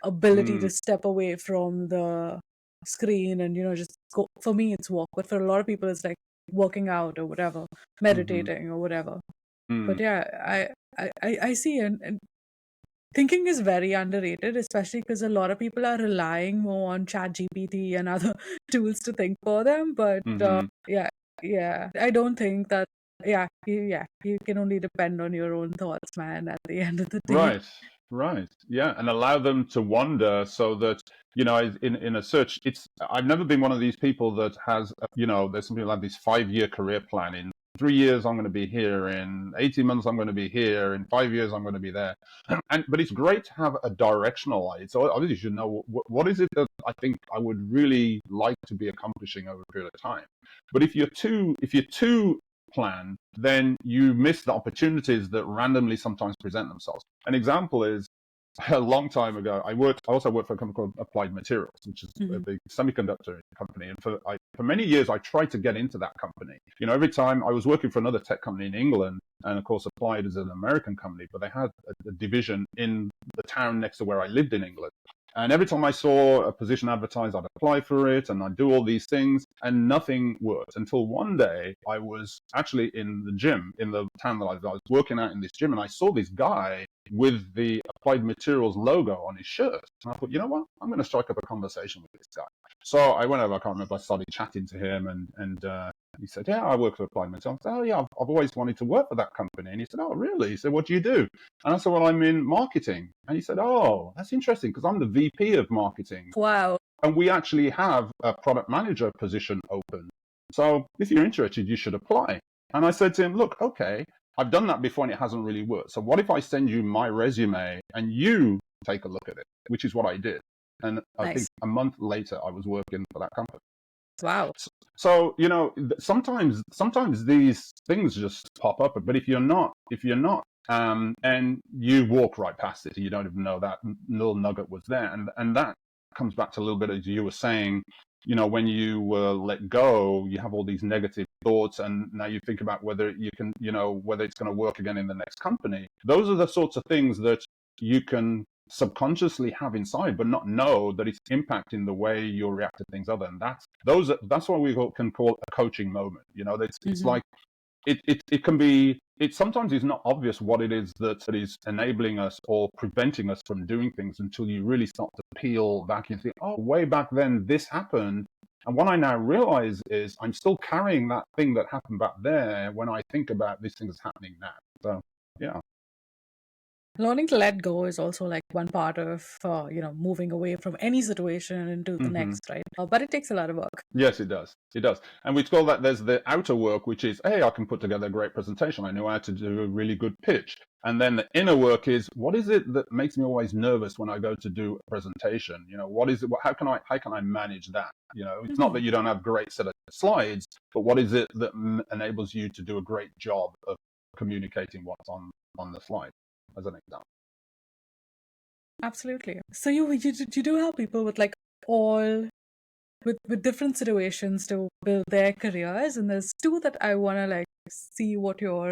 ability to step away from the screen and just go. For me, it's walk, but for a lot of people, it's like working out or whatever, meditating or whatever. But yeah, I see, and thinking is very underrated, especially because a lot of people are relying more on ChatGPT and other tools to think for them. But yeah, I don't think that. You can only depend on your own thoughts, man, at the end of the day. Right. Yeah. And allow them to wander, so that, in a search, I've never been one of these people that has, there's some people have this 5-year career plan. In 3 years, I'm going to be here. In 18 months, I'm going to be here. In 5 years, I'm going to be there. But it's great to have a directional light. So obviously you should know what is it that I think I would really like to be accomplishing over a period of time. But if you're too plan, then you miss the opportunities that randomly sometimes present themselves. An example is, a long time ago, I also worked for a company called Applied Materials, which is a big semiconductor company. And for many years, I tried to get into that company. Every time I was working for another tech company in England, and of course, Applied is an American company, but they had a division in the town next to where I lived in England. And every time I saw a position advertised, I'd apply for it and I'd do all these things, and nothing worked, until one day I was actually in the gym in the town that I was working at, in this gym, and I saw this guy with the Applied Materials logo on his shirt. And I thought, you know what? I'm going to strike up a conversation with this guy. So I went over, I can't remember, I started chatting to him, and he said, yeah, I work for Applied Materials. I said, oh, yeah, I've always wanted to work for that company. And he said, oh, really? He said, what do you do? And I said, well, I'm in marketing. And he said, oh, that's interesting, because I'm the VP of marketing. Wow. And we actually have a product manager position open. So if you're interested, you should apply. And I said to him, look, okay, I've done that before and it hasn't really worked. So what if I send you my resume and you take a look at it? Which is what I did. And I think a month later, I was working for that company. Wow. So, sometimes these things just pop up. But if you're not, and you walk right past it, you don't even know that little nugget was there. And that comes back to a little bit, as you were saying, when you were let go, you have all these negative thoughts, and now you think about whether you can, whether it's going to work again in the next company. Those are the sorts of things that you can subconsciously have inside, but not know that it's impacting the way you react to things other. And that's what we can call a coaching moment. It's like, it can be, it sometimes is not obvious what it is that is enabling us or preventing us from doing things, until you really start to peel back and think, oh, way back then this happened. And what I now realize is I'm still carrying that thing that happened back there when I think about this thing that's happening now. So, yeah. Learning to let go is also like one part of, moving away from any situation into the next, right? But it takes a lot of work. Yes, it does. It does. And we call that, there's the outer work, which is, hey, I can put together a great presentation. I know how to do a really good pitch. And then the inner work is, what is it that makes me always nervous when I go to do a presentation? What is it? How can I manage that? It's not that you don't have a great set of slides, but what is it that enables you to do a great job of communicating what's on the slide, as an example. Absolutely. So you do help people with like all with different situations to build their careers, and there's two that I want to like see what your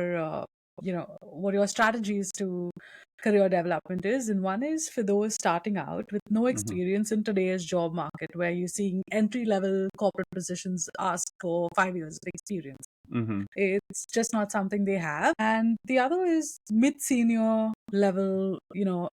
what your strategies to career development is. And one is for those starting out with no Hmm. experience in today's job market, where you're seeing entry level corporate positions ask for 5 years of experience. Hmm. It's just not something they have. And the other is mid senior level,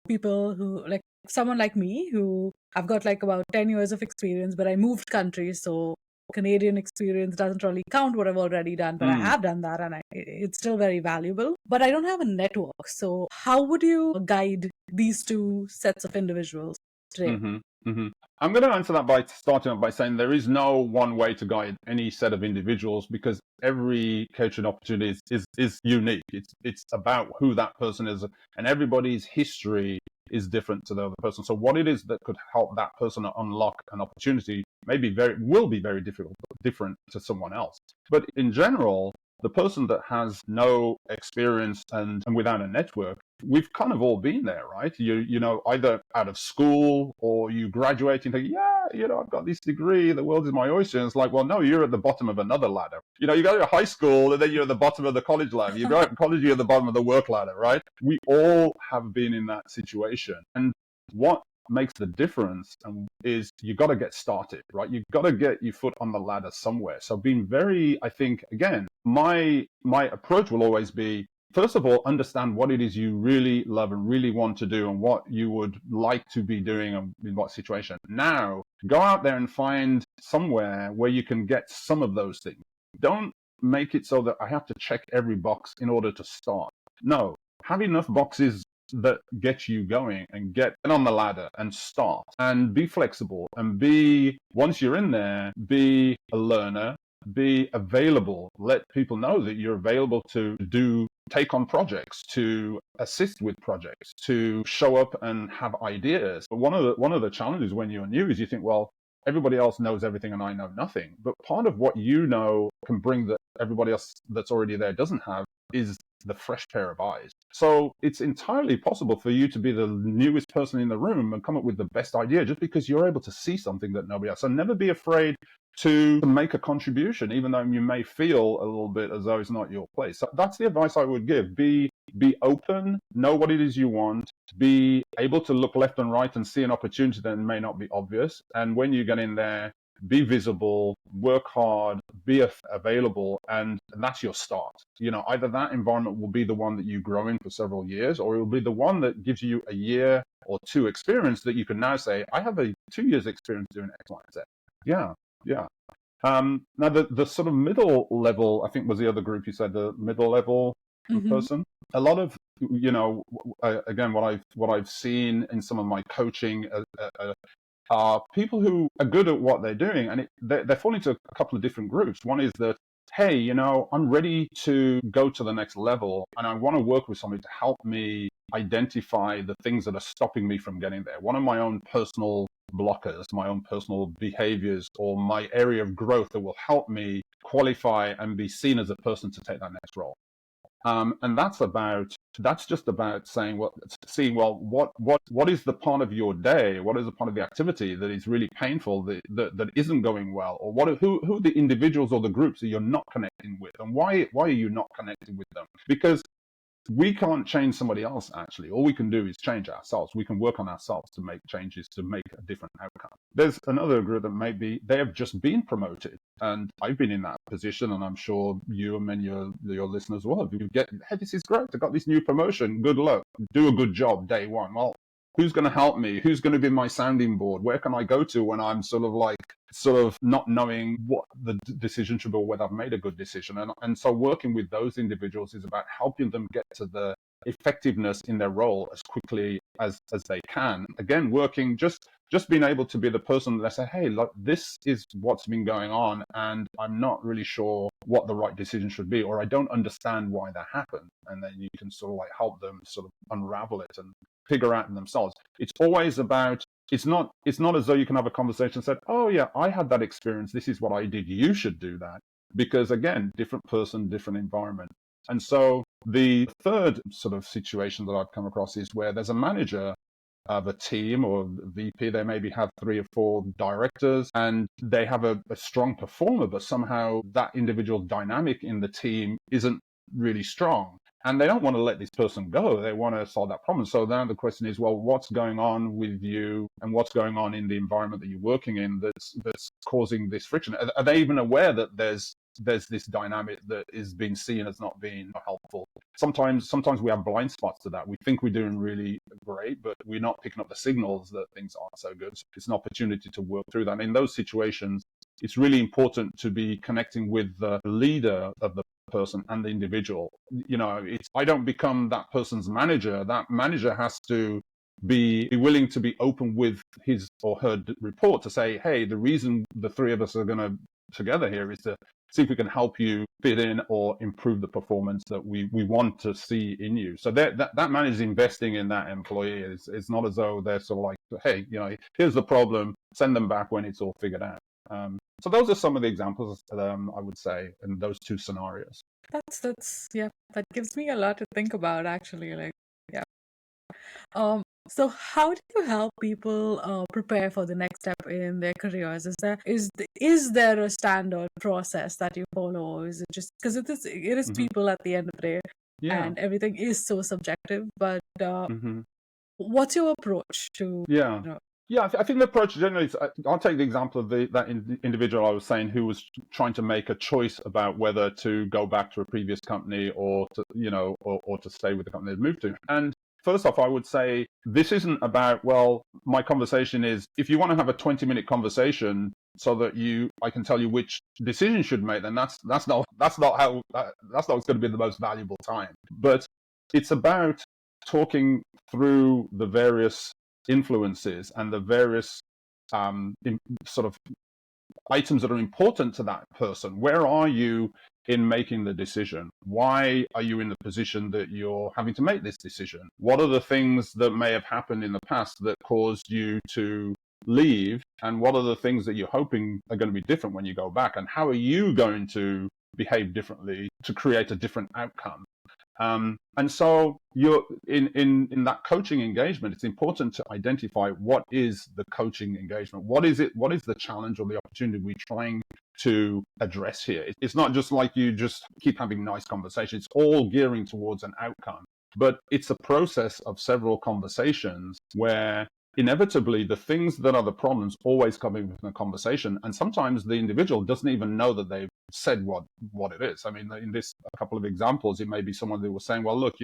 people who like someone like me who I've got like about 10 years of experience, but I moved countries. So Canadian experience doesn't really count what I've already done, but I Mm. have done that and it's still very valuable. But I don't have a network. So how would you guide these two sets of individuals today? Hmm. Hmm. I'm going to answer that by starting off by saying there is no one way to guide any set of individuals, because every coaching opportunity is unique. It's about who that person is, and everybody's history is different to the other person. So what it is that could help that person unlock an opportunity will be very different to someone else. But in general, the person that has no experience and without a network, we've kind of all been there, right? You know, either out of school or you graduate and think, yeah, I've got this degree, the world is my oyster. And it's like, well, no, you're at the bottom of another ladder. You go to high school and then you're at the bottom of the college ladder. You go to college, you're at the bottom of the work ladder, right? We all have been in that situation. And what makes the difference is you got to get started, right? You've got to get your foot on the ladder somewhere. So being very, I think, again, my approach will always be, first of all, understand what it is you really love and really want to do and what you would like to be doing and in what situation. Now, go out there and find somewhere where you can get some of those things. Don't make it so that I have to check every box in order to start. No, have enough boxes that get you going and get on the ladder and start, and be flexible, and once you're in there, be a learner, be available. Let people know that you're available to take on projects, to assist with projects, to show up and have ideas. But one of the challenges when you're new is you think, well, everybody else knows everything and I know nothing. But part of what you know can bring that everybody else that's already there doesn't have is the fresh pair of eyes. So it's entirely possible for you to be the newest person in the room and come up with the best idea just because you're able to see something that nobody else. So never be afraid to make a contribution, even though you may feel a little bit as though it's not your place. So that's the advice I would give. Be open, know what it is you want, be able to look left and right and see an opportunity that may not be obvious. And when you get in there, be visible, work hard, be available, and that's your start. Either that environment will be the one that you grow in for several years, or it will be the one that gives you a year or two experience that you can now say, I have a 2 years experience doing X, Y, and Z. Yeah, yeah. Now the sort of middle level, I think, was the other group you said, the middle level Mm-hmm. person. A lot of, again, what I've seen in some of my coaching are people who are good at what they're doing, and they fall into a couple of different groups. One is that, hey, I'm ready to go to the next level, and I want to work with somebody to help me identify the things that are stopping me from getting there. One of my own personal blockers, my own personal behaviors, or my area of growth that will help me qualify and be seen as a person to take that next role. And that's just about saying, what is the part of your day, what is the part of the activity that is really painful, that isn't going well, or who are the individuals or the groups that you're not connecting with, and why are you not connecting with them? Because we can't change somebody else, actually. All we can do is change ourselves. We can work on ourselves to make changes, to make a different outcome. There's another group that they have just been promoted. And I've been in that position, and I'm sure you and many of your listeners will. You get, hey, this is great. I got this new promotion. Good luck. Do a good job day one. Well, who's going to help me? Who's going to be my sounding board? Where can I go to when I'm sort of not knowing what the decision should be, or whether I've made a good decision? And so working with those individuals is about helping them get to the effectiveness in their role as quickly as they can. Again, working just being able to be the person that say, hey, look, this is what's been going on, and I'm not really sure what the right decision should be, or I don't understand why that happened. And then you can sort of help them sort of unravel it and figure out themselves. It's always about, it's not as though you can have a conversation and say, oh yeah, I had that experience, this is what I did, you should do that. Because again, different person, different environment. And so The third sort of situation that I've come across is where there's a manager of a team or VP. They maybe have 3 or 4 directors and they have a strong performer, but somehow that individual dynamic in the team isn't really strong. And they don't want to let this person go. They want to solve that problem. So then the question is, well, what's going on with you and what's going on in the environment that you're working in that's causing this friction? Are they even aware that there's this dynamic that is being seen as not being helpful? Sometimes we have blind spots to that. We think we're doing really great, but we're not picking up the signals that things aren't so good. So it's an opportunity to work through that. And in those situations, it's really important to be connecting with the leader of the person and the individual. I don't become that person's manager. That manager has to be willing to be open with his or her report to say, hey, the reason the 3 of us are going to together here is to see if we can help you fit in or improve the performance that we want to see in you. So that manager is investing in that employee. It's not as though they're sort of like, hey, here's the problem, send them back when it's all figured out. So those are some of the examples, I would say, in those 2 scenarios. That's yeah, that gives me a lot to think about actually. Like, yeah. So how do you help people prepare for the next step in their careers? Is there a standard process that you follow, or is it just because it is Hmm. people at the end of the day, Yeah. and everything is so subjective? But Hmm. what's your approach to Yeah. you know? Yeah, I think the approach generally is, I'll take the example of that individual I was saying who was trying to make a choice about whether to go back to a previous company or to, or to stay with the company they've moved to. And first off, I would say this isn't about, well, my conversation is, if you want to have a 20-minute conversation so that I can tell you which decision you should make, then that's not what's going to be the most valuable time. But it's about talking through the various influences and the various sort of items that are important to that person. Where are you in making the decision? Why are you in the position that you're having to make this decision? What are the things that may have happened in the past that caused you to leave? And what are the things that you're hoping are going to be different when you go back? And how are you going to behave differently to create a different outcome? And so you're in that coaching engagement, it's important to identify what is the coaching engagement. What is it? What is the challenge or the opportunity we're trying to address here? It's not just like you just keep having nice conversations. It's all gearing towards an outcome. But it's a process of several conversations where inevitably the things that are the problems always come in the conversation. And sometimes the individual doesn't even know that they've said what it is. I mean, in this, a couple of examples, it may be someone who was saying, well, look,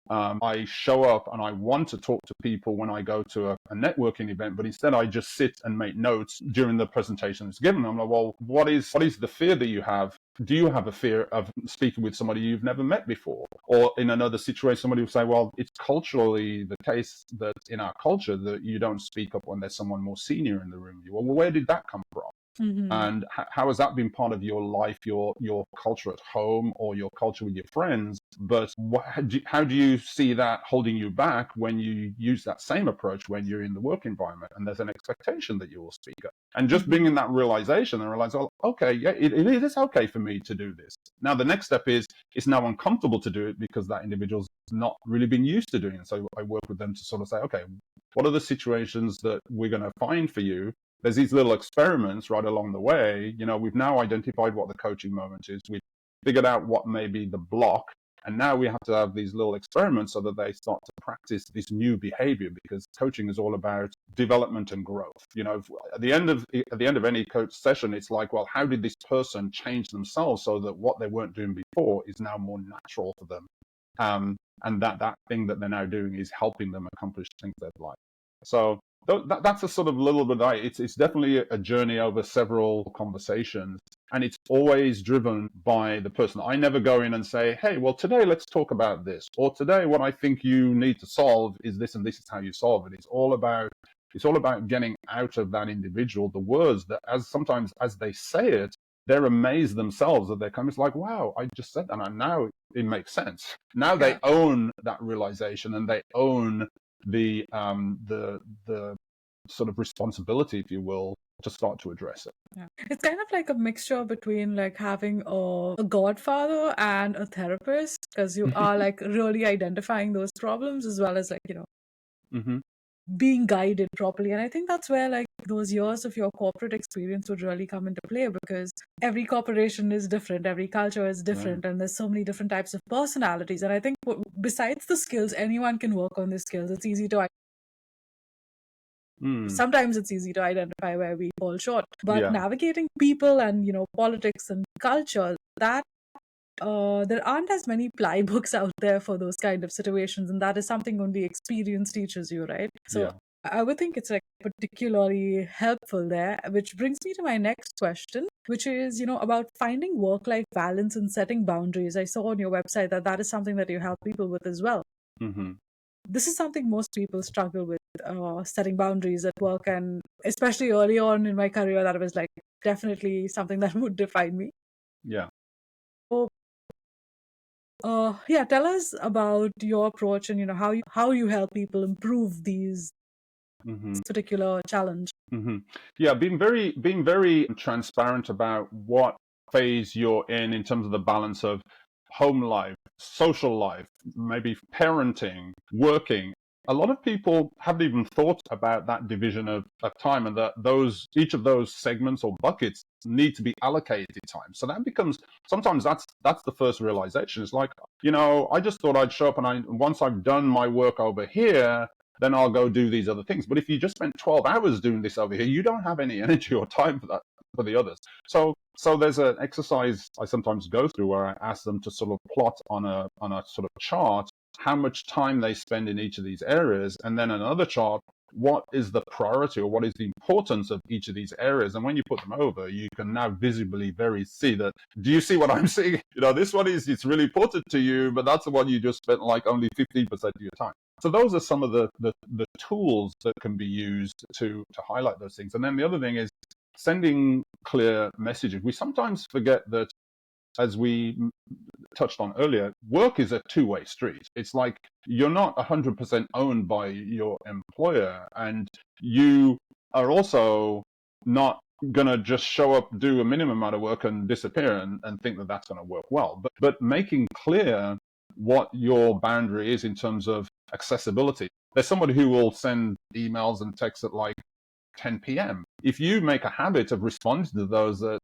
I show up and I want to talk to people when I go to a networking event, but instead I just sit and make notes during the presentation that's given. I'm like, well, what is the fear that you have? Do you have a fear of speaking with somebody you've never met before? Or in another situation, somebody will say, well, it's culturally the case that in our culture that you don't speak up when there's someone more senior in the room. Well, where did that come from? Mm-hmm. And how has that been part of your life, your culture at home or your culture with your friends? But how do you see that holding you back when you use that same approach when you're in the work environment and there's an expectation that you will speak up? And just Mm-hmm. bringing that realization and realize, oh, okay, yeah, it is okay for me to do this. Now, the next step is it's now uncomfortable to do it because that individual's not really been used to doing it. So I work with them to sort of say, okay, what are the situations that we're going to find for you? There's these little experiments right along the way. We've now identified what the coaching moment is. We've figured out what may be the block. And now we have to have these little experiments so that they start to practice this new behavior, because coaching is all about development and growth. At the end of any coach session, it's like, well, how did this person change themselves so that what they weren't doing before is now more natural for them? And that thing that they're now doing is helping them accomplish things they'd like. So that's a sort of little bit. It's definitely a journey over several conversations, and it's always driven by the person. I never go in and say, "Hey, well, today let's talk about this," or "Today, what I think you need to solve is this, and this is how you solve it." It's all about getting out of that individual the words that, sometimes as they say it, they're amazed themselves that they're coming. It's like, wow, I just said that, and now it makes sense. Now they Yeah. own that realization, and they own the sort of responsibility, if you will, to start to address it. Yeah. It's kind of like a mixture between like having a godfather and a therapist, because you are like really identifying those problems as well as like, Hmm. being guided properly. And I think that's where like those years of your corporate experience would really come into play, because every corporation is different, every culture is Yeah. different, and there's so many different types of personalities. And I think besides the skills, anyone can work on the skills. It's easy to Mm. sometimes it's easy to identify where we fall short, but Yeah. navigating people and politics and culture, that there aren't as many playbooks out there for those kind of situations, and that is something only experience teaches you, right? So Yeah. I would think it's like particularly helpful there, which brings me to my next question, which is, about finding work-life balance and setting boundaries. I saw on your website that that is something that you help people with as well. Hmm. This is something most people struggle with, setting boundaries at work, and especially early on in my career, that was like definitely something that would define me. Yeah. So, yeah, tell us about your approach and how you help people improve these Hmm. particular challenge. Hmm. Yeah, being very transparent about what phase you're in terms of the balance of home life, social life, maybe parenting, working. A lot of people haven't even thought about that division of time, and that those each of those segments or buckets need to be allocated time. So that becomes sometimes that's the first realization. It's like, I just thought I'd show up, and once I've done my work over here, then I'll go do these other things. But if you just spent 12 hours doing this over here, you don't have any energy or time for that, for the others. So there's an exercise I sometimes go through where I ask them to sort of plot on a sort of chart how much time they spend in each of these areas, and then another chart, what is the priority or what is the importance of each of these areas. And when you put them over, you can now visibly very see that. Do you see what I'm seeing? This one it's really important to you, but that's the one you just spent like only 15% of your time. So those are some of the tools that can be used to highlight those things. And then the other thing is sending clear messages. We sometimes forget that, as we touched on earlier, work is a two-way street. It's like you're not 100% owned by your employer, and you are also not going to just show up, do a minimum amount of work and disappear and think that that's going to work well. But making clear what your boundary is in terms of accessibility. There's somebody who will send emails and texts at like 10 p.m. If you make a habit of responding to those at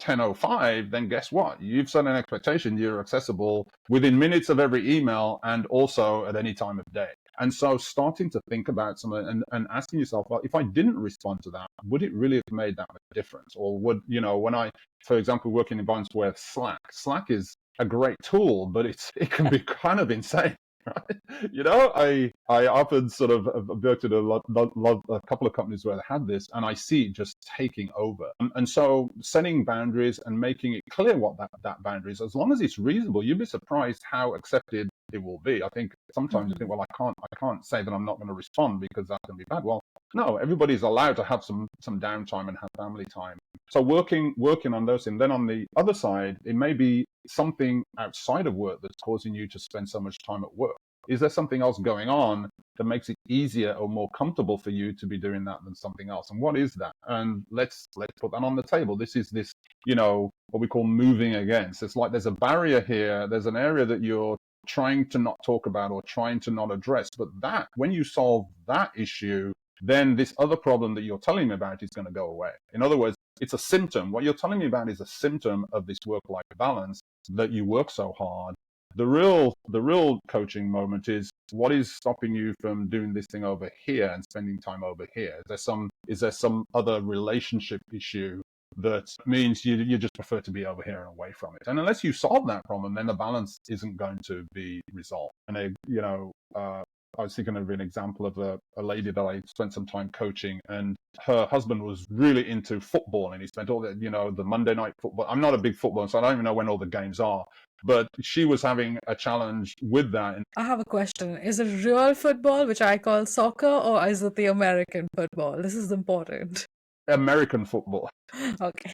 10:05, then guess what? You've set an expectation. You're accessible within minutes of every email and also at any time of day. And so starting to think about something and asking yourself, well, if I didn't respond to that, would it really have made that much difference? Or would, when I, for example, work in environments where Slack is a great tool, but it can be kind of insane. Right? I often sort of worked at a couple of companies where they had this, and I see it just taking over. And so setting boundaries and making it clear what that boundary is, as long as it's reasonable, you'd be surprised how accepted it will be. I think sometimes you think, well, I can't say that I'm not going to respond because that's going to be bad. Well, no, everybody's allowed to have some downtime and have family time. So working on those things. Then on the other side, it may be something outside of work that's causing you to spend so much time at work. Is there something else going on that makes it easier or more comfortable for you to be doing that than something else? And what is that? And let's put that on the table. This is what we call moving against. It's like there's a barrier here. There's an area that you're trying to not talk about or trying to not address. But that, when you solve that issue, then this other problem that you're telling me about is going to go away. In other words, it's a symptom. What you're telling me about is a symptom of this work-life balance that you work so hard. The real coaching moment is, what is stopping you from doing this thing over here and spending time over here? Is there some other relationship issue that means you just prefer to be over here and away from it? And unless you solve that problem, then the balance isn't going to be resolved. And I was thinking of an example of a lady that I spent some time coaching, and her husband was really into football, and he spent all the Monday night football. I'm not a big footballer, so I don't even know when all the games are, but she was having a challenge with that. I have a question. Is it real football, which I call soccer, or is it the American football? This is important. American football. Okay.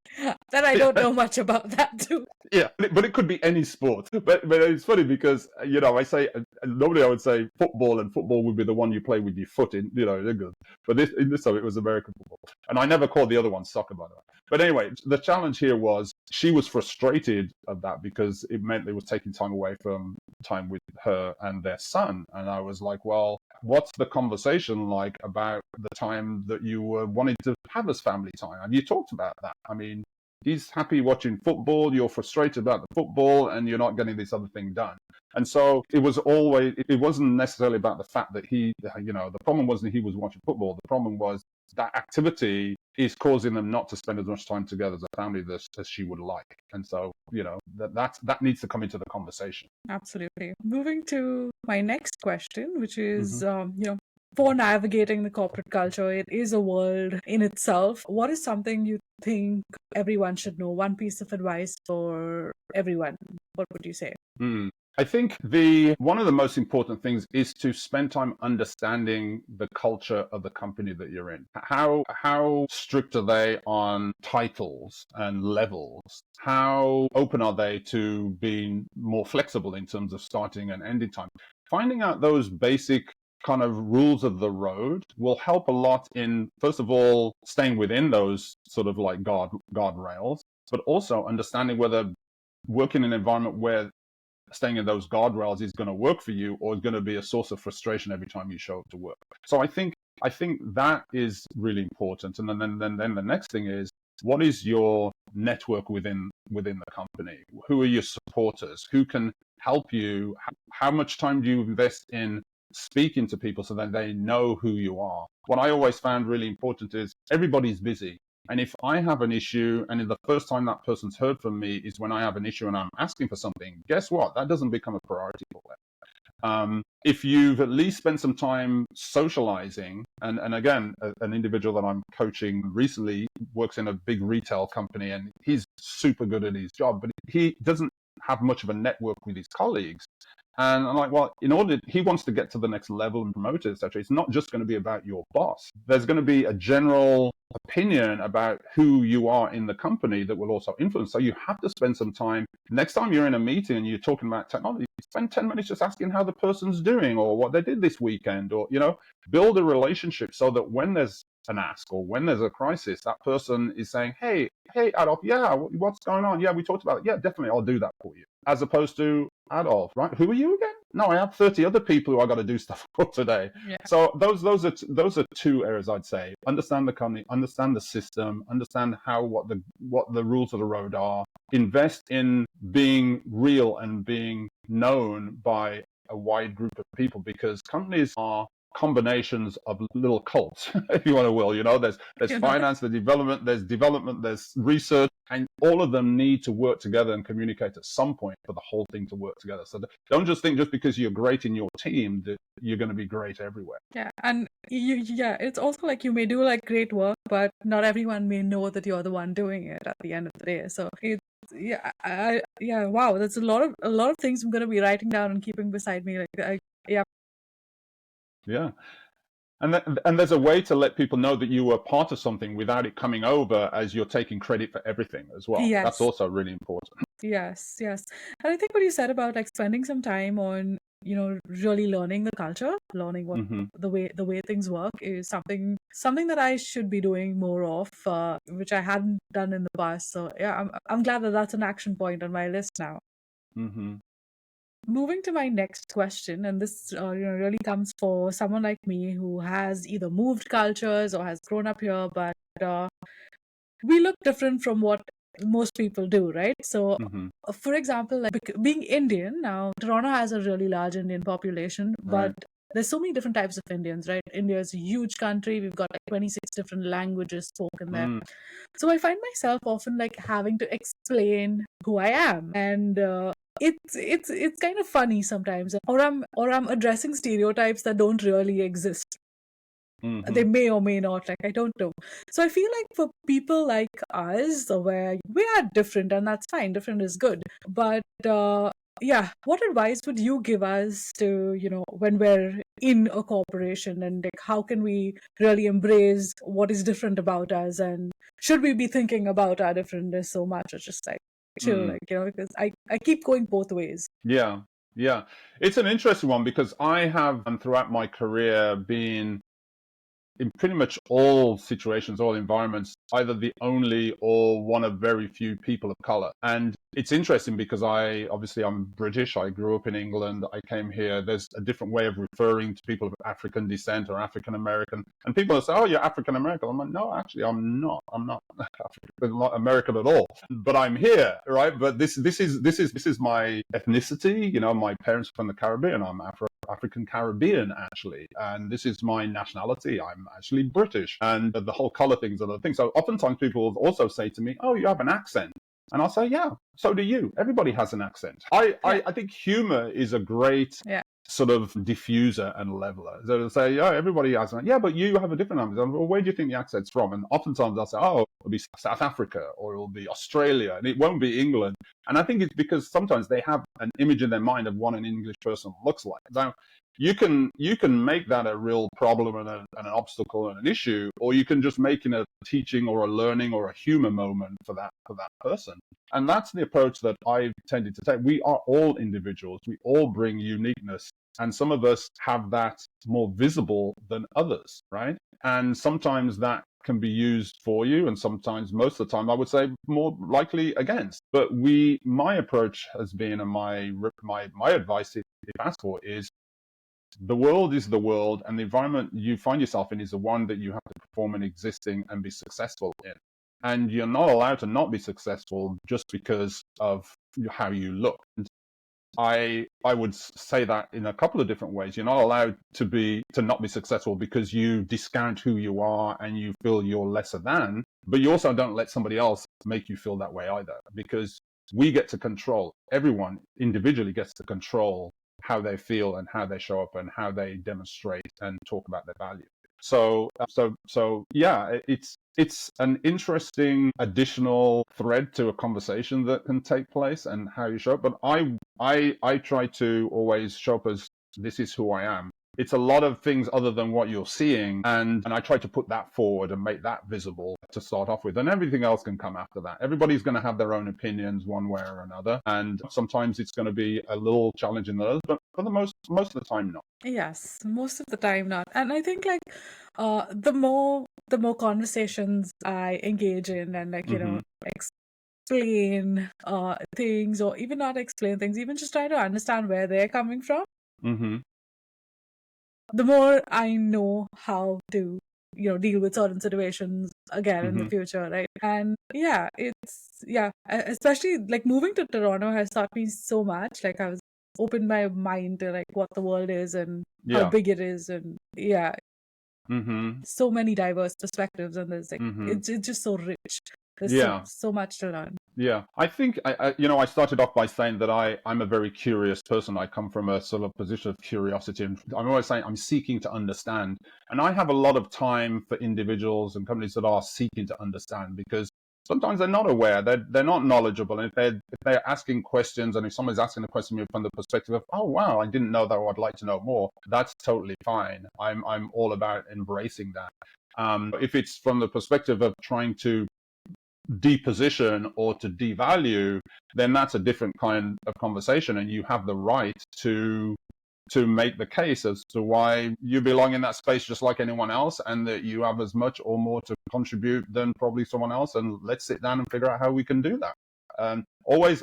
Then I don't know much about that too. Yeah, but it could be any sport. But it's funny because I say normally I would say football, and football would be the one you play with your foot in, England. But in this time it was American football, and I never called the other one soccer, by the way. But anyway, the challenge here was she was frustrated at that because it meant they was taking time away from time with her and their son, and I was like, well, what's the conversation like about the time that you were wanting to have as family time? And you talked about that. I mean, he's happy watching football, you're frustrated about the football, and you're not getting this other thing done. And so it wasn't necessarily about the fact that the problem wasn't he was watching football. The problem was that activity is causing them not to spend as much time together as a family as she would like. And so, that needs to come into the conversation. Absolutely. Moving to my next question, which is, Mm-hmm. for navigating the corporate culture, it is a world in itself. What is something you think everyone should know? One piece of advice for everyone. What would you say? I think one of the most important things is to spend time understanding the culture of the company that you're in. How strict are they on titles and levels? How open are they to being more flexible in terms of starting and ending time? Finding out those basic kind of rules of the road will help a lot in, first of all, staying within those sort of like guardrails, but also understanding whether working in an environment where staying in those guardrails is going to work for you or is going to be a source of frustration every time you show up to work. So I think that is really important. And then the next thing is, what is your network within the company? Who are your supporters? Who can help you? How much time do you invest in speaking to people so that they know who you are? What I always found really important is everybody's busy. And if I have an issue, and the first time that person's heard from me is when I have an issue and I'm asking for something, guess what? That doesn't become a priority for them. If you've at least spent some time socializing, and again, an individual that I'm coaching recently works in a big retail company, and he's super good at his job, but he doesn't have much of a network with his colleagues. And I'm like, well, he wants to get to the next level and promote it, etc. It's not just going to be about your boss. There's going to be a general opinion about who you are in the company that will also influence. So you have to spend some time. Next time you're in a meeting and you're talking about technology, spend 10 minutes just asking how the person's doing or what they did this weekend, or, build a relationship so that when there's an ask or when there's a crisis, that person is saying, hey, Adolph, yeah, what's going on? Yeah, we talked about it. Yeah, definitely, I'll do that for you. As opposed to, Adolph, right? Who are you again? No, I have 30 other people who I got to do stuff for today. Yeah. So those are two areas I'd say. Understand the company, understand the system, understand what the rules of the road are. Invest in being real and being known by a wide group of people, because companies are combinations of little cults, if you want to will. There's finance, there's development, there's research, and all of them need to work together and communicate at some point for the whole thing to work together. So don't just think just because you're great in your team that you're going to be great everywhere. Yeah, and it's also like you may do like great work, but not everyone may know that you're the one doing it at the end of the day. So wow, that's a lot of things I'm going to be writing down and keeping beside me. Yeah. And there's a way to let people know that you were part of something without it coming over as you're taking credit for everything as well. Yes. That's also really important. Yes. And I think what you said about like spending some time on, really learning the culture, learning what the way things work is something that I should be doing more of, which I hadn't done in the past. So yeah, I'm glad that that's an action point on my list now. Mm-hmm. Moving to my next question, and this really comes for someone like me who has either moved cultures or has grown up here, but we look different from what most people do, right? So, for example, like being Indian, now Toronto has a really large Indian population, but there's so many different types of Indians, right? India is a huge country. We've got like 26 different languages spoken there. So I find myself often like having to explain who I am, and it's kind of funny sometimes, or I'm addressing stereotypes that don't really exist. They may or may not, like I don't know. So I feel like for people like us, where we are different, and that's fine, different is good, but Yeah, what advice would you give us to, when we're in a corporation, and like how can we really embrace what is different about us, and should we be thinking about our differentness so much, or just like chill, Mm, like, because I keep going both ways. yeah, yeah. It's an interesting one because I have, throughout my career, been in pretty much all situations, all environments, either the only or one of very few people of color. And it's interesting because I'm British. I grew up in England. I came here. There's a different way of referring to people of African descent or African American. And people will say, "Oh, you're African American." I'm like, "No, actually, I'm not. I'm not African, I'm not American at all. But I'm here, right? But this is my ethnicity. My parents are from the Caribbean. I'm African Caribbean, actually. And this is my nationality. I'm actually British. And the whole color thing's another thing. So oftentimes people will also say to me, "Oh, you have an accent." And I'll say, "Yeah, so do you. Everybody has an accent." Yeah, I think humor is a great yeah, sort of diffuser and leveler. So they'll say, "Yeah, everybody has an, yeah, but you have a different accent." Well, where do you think the accent's from? And oftentimes I'll say, "Oh, it'll be South Africa or it'll be Australia, and it won't be England." And I think it's because sometimes they have an image in their mind of what an English person looks like. Now, you can make that a real problem and an obstacle and an issue, or you can just make it a teaching or a learning or a humor moment for that person. And that's the approach that I've tended to take. We are all individuals. We all bring uniqueness. And some of us have that more visible than others, right? And sometimes that can be used for you, and sometimes, most of the time, I would say more likely against. But my approach has been, and my advice, if asked for, is the world is the world, and the environment you find yourself in is the one that you have to perform in existing and be successful in. And you're not allowed to not be successful just because of how you look. And I would say that in a couple of different ways. You're not allowed to not be successful because you discount who you are and you feel you're lesser than, but you also don't let somebody else make you feel that way either, because we get to control, everyone individually gets to control how they feel and how they show up and how they demonstrate and talk about their value. So yeah, it's an interesting additional thread to a conversation that can take place and how you show up. But I try to always show up as, this is who I am. It's a lot of things other than what you're seeing, and I try to put that forward and make that visible to start off with, and everything else can come after that. Everybody's going to have their own opinions one way or another, and sometimes it's going to be a little challenging than others, but for the most of the time, not. yes, most of the time not. And I think like the more conversations I engage in, and like, Mm-hmm. explain things, or even not explain things, even just try to understand where they're coming from, Mm-hmm. the more I know how to, deal with certain situations again in the Mm-hmm. future, right? And yeah, especially like moving to Toronto has taught me so much. Like, I was opened my mind to like what the world is and how Yeah. big it is, and yeah, Mm-hmm. so many diverse perspectives, and there's like Mm-hmm. it's just so rich. There's so Yeah. so much to learn. Yeah, I think I started off by saying that I'm a very curious person. I come from a sort of position of curiosity, and I'm always saying I'm seeking to understand. And I have a lot of time for individuals and companies that are seeking to understand, because sometimes they're not aware, they're not knowledgeable, and if they're asking questions, and if somebody's asking a question from the perspective of, "Oh wow, I didn't know that, or I'd like to know more," that's totally fine. I'm all about embracing that. If it's from the perspective of trying to deposition or to devalue, then that's a different kind of conversation, and you have the right to make the case as to why you belong in that space just like anyone else, and that you have as much or more to contribute than probably someone else, and let's sit down and figure out how we can do that. Always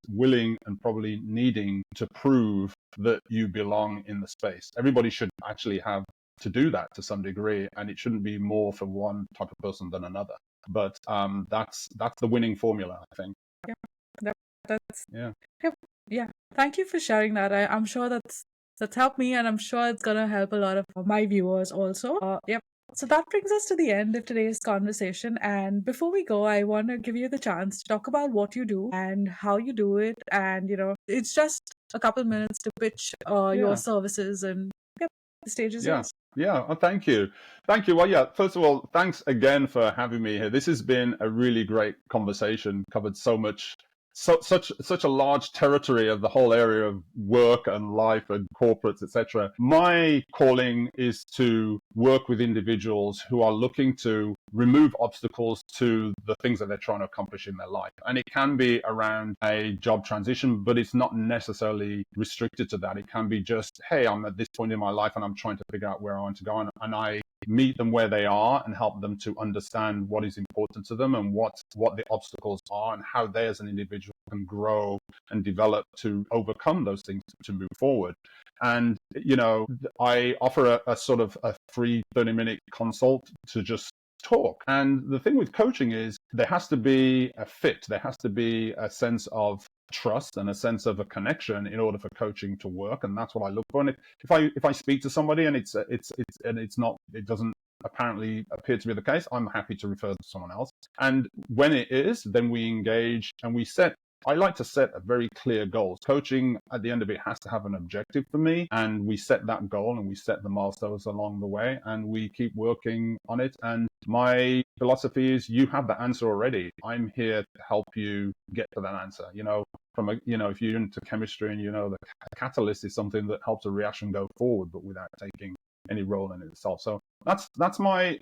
willing and probably needing to prove that you belong in the space. Everybody should actually have to do that to some degree, and it shouldn't be more for one type of person than another. But that's the winning formula, I think. Yeah, that, that's Yeah. yep, yeah. Thank you for sharing that. I'm sure that's helped me, and I'm sure it's gonna help a lot of my viewers also. Yep. So that brings us to the end of today's conversation. And before we go, I want to give you the chance to talk about what you do and how you do it. And it's just a couple minutes to pitch your Yeah. services. And yep, the stage is Yeah. yours. Yeah. Oh, thank you. Thank you. Well, yeah, first of all, thanks again for having me here. This has been a really great conversation, covered so much such a large territory of the whole area of work and life and corporates, etc. My calling is to work with individuals who are looking to remove obstacles to the things that they're trying to accomplish in their life. And it can be around a job transition, but it's not necessarily restricted to that. It can be just, hey, I'm at this point in my life and I'm trying to figure out where I want to go. And I meet them where they are and help them to understand what is important to them and what the obstacles are and how they as an individual can grow and develop to overcome those things to move forward. And, I offer a sort of a free 30-minute consult to just talk. And the thing with coaching is there has to be a fit. There has to be a sense of trust and a sense of a connection in order for coaching to work. And that's what I look for. And if I speak to somebody and it doesn't apparently appear to be the case, I'm happy to refer to someone else. And when it is, then we engage and I like to set a very clear goals. Coaching at the end of it has to have an objective for me, and we set that goal and we set the milestones along the way and we keep working on it. And my philosophy is you have the answer already. I'm here to help you get to that answer. If you're into chemistry and the catalyst is something that helps a reaction go forward, but without taking any role in itself. So that's my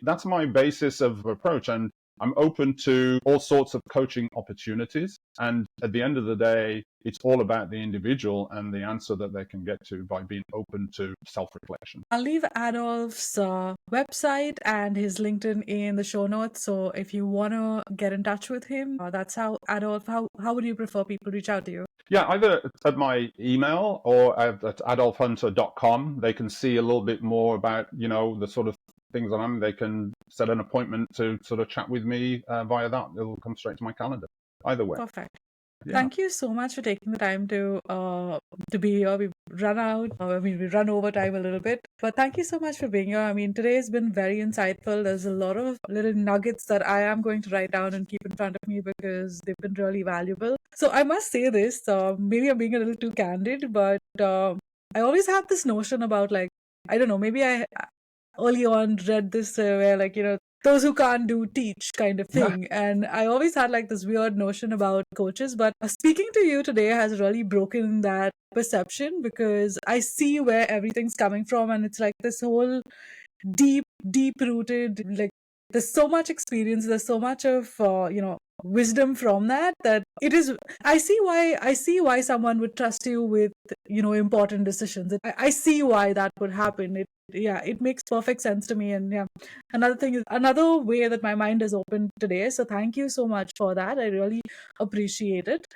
basis of approach. And I'm open to all sorts of coaching opportunities. And at the end of the day, it's all about the individual and the answer that they can get to by being open to self-reflection. I'll leave Adolph's website and his LinkedIn in the show notes. So if you want to get in touch with him, that's how Adolph, how would you prefer people reach out to you? Yeah, either at my email or at adolphhunter.com. They can see a little bit more about, the sort of things that they can set an appointment to sort of chat with me via that. It'll come straight to my calendar. Either way. Perfect. Yeah. Thank you so much for taking the time to be here. We've run out. We run over time a little bit, but thank you so much for being here. I mean, today has been very insightful. There's a lot of little nuggets that I am going to write down and keep in front of me because they've been really valuable. So I must say this. Maybe I'm being a little too candid, but I always have this notion about I don't know. Maybe I early on read this where those who can't do teach kind of thing. And I always had this weird notion about coaches, but speaking to you today has really broken that perception because I see where everything's coming from. And it's this whole deep rooted, there's so much experience, there's so much of, wisdom from that it is, I see why someone would trust you with, important decisions. I see why that would happen. It makes perfect sense to me. And another thing is another way that my mind is open today. So thank you so much for that. I really appreciate it.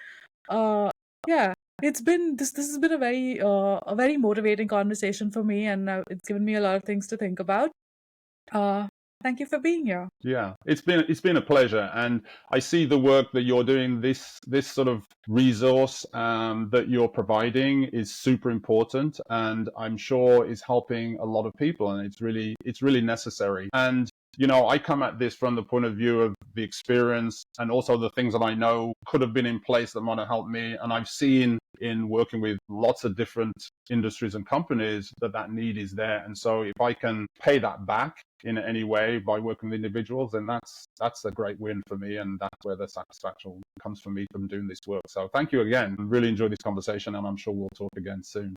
It's been this has been a very motivating conversation for me, and it's given me a lot of things to think about. Thank you for being here. Yeah, it's been a pleasure, and I see the work that you're doing. This sort of resource that you're providing is super important, and I'm sure is helping a lot of people, and it's really necessary. And I come at this from the point of view of the experience and also the things that I know could have been in place that might have helped me. And I've seen in working with lots of different industries and companies that need is there. And so if I can pay that back in any way by working with individuals, then that's a great win for me. And that's where the satisfaction comes for me from doing this work. So thank you again. Really enjoyed this conversation, and I'm sure we'll talk again soon.